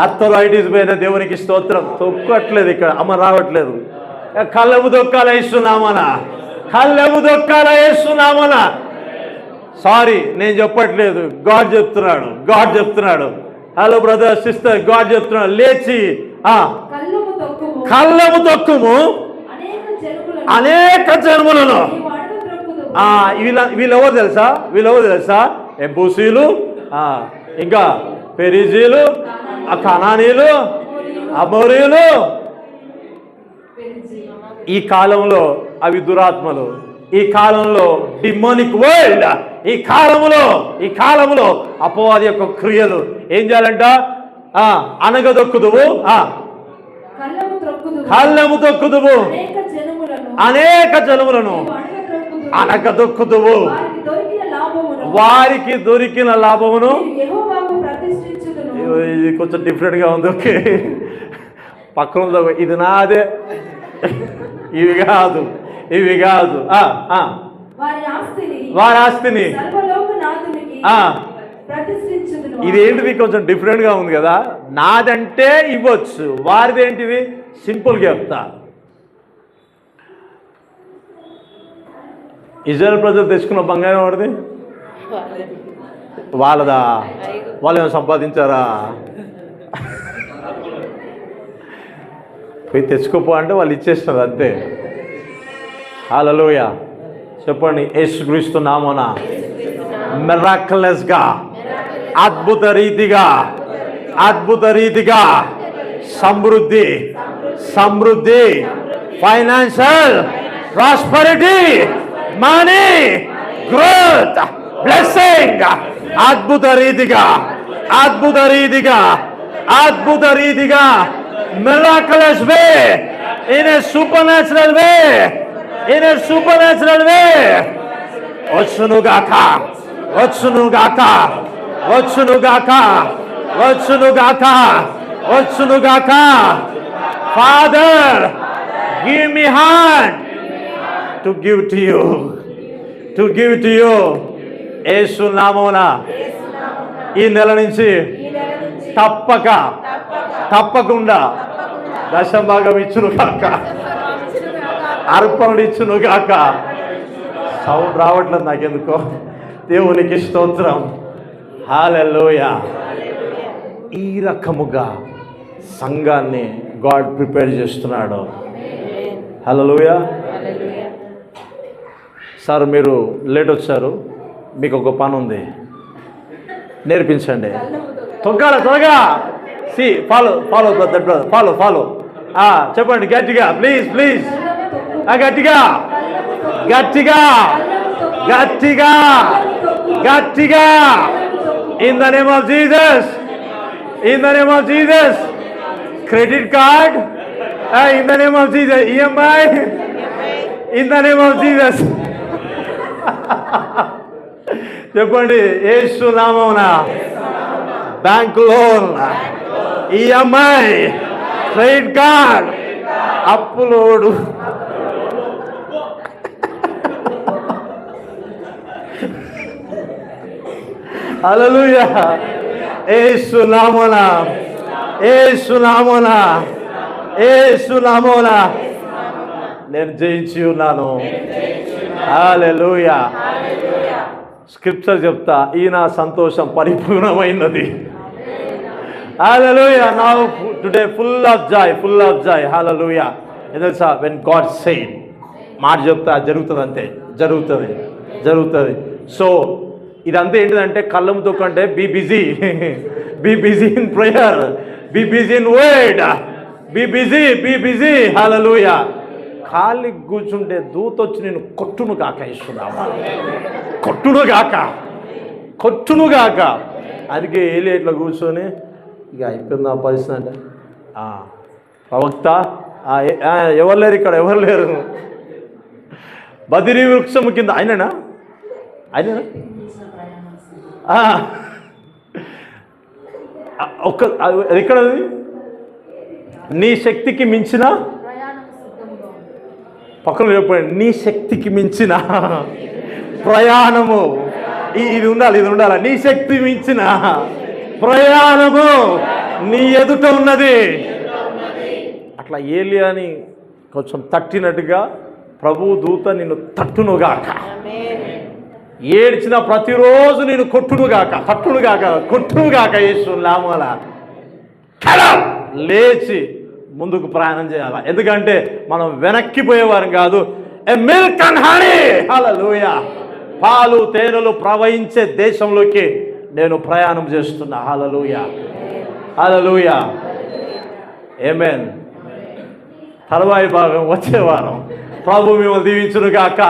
అర్థరైటిస్ పోయిన దేవునికి స్తోత్రం. తొక్కట్లేదు ఇక్కడ, అమ్మ రావట్లేదు. కళ్ళము దొక్కాల వేస్తున్నామనా, కళ్ళము దొక్కాల వేస్తున్నామనా. సారీ, నేను చెప్పట్లేదు, గాడ్ చెప్తున్నాడు, గాడ్ చెప్తున్నాడు. హలో బ్రదర్ సిస్టర్, గాడ్ చెప్తున్నాడు. లేచి కళ్ళము తొక్కుము అనేక జన్ములను. వీళ్ళెవరు తెలుసా? వీళ్ళెవరు తెలుసా? ఎబూసీలు, ఇంకా పెరిజీలు, కనానీలు, అమోరీలు. ఈ కాలంలో అవి దురాత్మలు. ఈ కాలంలో డిమోనిక్ వరల్డ్. ఈ కాలంలో అపవాది యొక్క క్రియలు. ఏం చేయాలంట? అనగదొక్కుదువు, కళ్ళము తొక్కుదువు అనేక జనములను అనగదొక్కుదువు. వారికి దొరికిన లాభమును. ఇది కొంచెం డిఫరెంట్గా ఉంది. ఓకే, పక్కన ఇది నాదే, ఇవి కాదు. వారి ఆస్తిని. ఇదేంటిది? కొంచెం డిఫరెంట్గా ఉంది కదా. నాదంటే ఇవ్వచ్చు, వారిది ఏంటిది? సింపుల్గా చెప్తా. ఇజ్రాయెల్ ప్రజలు తెచ్చుకున్న బంగారం వాడిది, వాళ్ళదా? వాళ్ళు ఏమైనా సంపాదించారా? పోయి తెచ్చుకోపో అంటే వాళ్ళు ఇచ్చేస్తారు అంతే. హల్లెలూయా. చెప్పండి, యేసుక్రీస్తు నామమున మిరాకిలస్గా, అద్భుత రీతిగా సమృద్ధి, financial prosperity, money, growth, blessing, అద్భుత రీతిగా miraculous way, in a supernatural way. వచ్చునుగాక. Father, give me hand to give to you. యేసు నామమున ఈ నెల నుంచి తప్పకుండా దశభాగం ఇచ్చును కాక, అర్పణలు ఇచ్చును కాక. సౌండ్ రావట్లేదు నాకెందుకో. దేవునికి స్తోత్రం. హల్లెలూయా. ఈ రకముగా సంఘాన్ని గాడ్ ప్రిపేర్ చేస్తున్నాడు. హల్లెలూయా. సార్ మీరు లేట్ వచ్చారు, మీకు ఒక పని ఉంది, నేర్పించండి. త్వరగా ఫాలో. చెప్పండి గట్టిగా, ప్లీజ్. గట్టిగా. In the name of Jesus. Credit card. In the name of Jesus. EMI. In the name of Jesus. చెప్పండి, యేసు నామమున bank loan, EMI, credit card, అప్పులోడు. హల్లెలూయా. యేసు నామమున నేను జయించి ఉన్నాను. హల్లెలూయా. స్క్రిప్చర్ చెప్తా, ఈ నా సంతోషం పరిపూర్ణమైనది. హల్లెలూయా. Now today full of joy. హల్లెలూయా. తెలుసా, వెన్ గాడ్ సెయిడ్ మాట చెప్తా జరుగుతుంది, అంతే జరుగుతుంది. సో ఇదంతా ఏంటిదంటే కళ్ళము తొక్కంటే be busy in prayer, be busy in word, be busy. హల్లెలూయా. ఖాళీ కూర్చుంటే దూత వచ్చి నేను కొట్టును కాక ఇస్తున్నావా, కొట్టును కాక. అందుకే ఏలి ఇట్లా కూర్చొని ఇక అయిపోయింది ఆ పరిస్థితి అంటే, ప్రవక్త ఎవరు లేరు ఇక్కడ, ఎవరు లేరు. బదిరీ వృక్షము కింద ఆయననా ఒక్క ఎక్కడది? నీ శక్తికి మించిన పక్కన చెప్పండి, నీ శక్తికి మించిన ప్రయాణము ఇది ఉండాలి. నీ శక్తి మించిన ప్రయాణము నీ ఎదుట ఉన్నది. అట్లా ఏలియాని కొంచెం తట్టినట్టుగా ప్రభు దూత నిన్ను తట్టునుగాక. ఏడ్చిన ప్రతిరోజు నేను కొట్టునుగాక యేసు నామమున లేచి ముందుకు ప్రయాణం చేయాలి. ఎందుకంటే మనం వెనక్కిపోయేవారు కాదు. ఏ మిల్క్ అండ్ హనీ, హల్లెలూయా, పాలు తేనెలు ప్రవహించే దేశంలోకి నేను ప్రయాణం చేస్తున్నా. హల్లెలూయా, హల్లెలూయా, ఆమేన్. తర్వాయి భాగం వచ్చే వారం ప్రభు మిమ్మల్ని దీవించును గాక.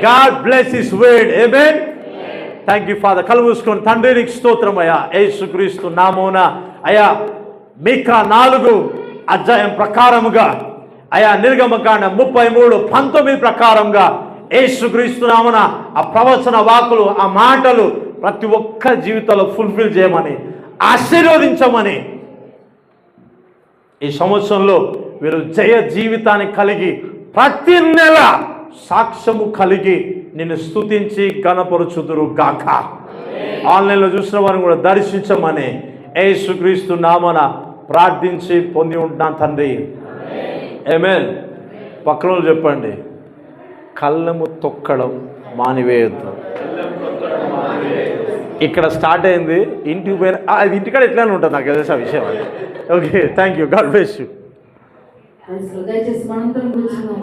God bless his word. Amen. Thank you father. కళ్ళు మూసుకొని తండ్రి నీకు స్తోత్రం అయ్యా, యేసుక్రీస్తు నామమున అయ్యా. మీకా 4 అధ్యాయం ప్రకారముగా అయ్యా, నిర్గమకాండ 33:19 ప్రకారంగా యేసుక్రీస్తు నామమున ఆ ప్రవచన వాక్కులు, ఆ మాటలు ప్రతి ఒక్క జీవితంలో ఫుల్ఫిల్ చేయమని, ఆశీర్వదించమని, ఈ సంవత్సరంలో వీరు జయ జీవితాన్ని కలిగి ప్రతి నెల సాక్ష్యము కలిగి నిన్ను స్తుతించి గణపరుచుదురు గాక. ఆన్లైన్లో చూసిన వారిని కూడా దర్శించమని యేసుక్రీస్తు నామమున ప్రార్థించి పొంది ఉంటున్నాను తండ్రి. ఆమేన్. పక్కన చెప్పండి, కళ్ళము తొక్కడం మానివేయద్దు. ఇక్కడ స్టార్ట్ అయింది, ఇంటికి పోయిన అది ఇంటికాడ ఎట్లానే ఉంటుంది నాకు తెలిసిన విషయం అది. Okay, thank you. God bless you. దయచేసి మనందరం కూర్చున్నాం.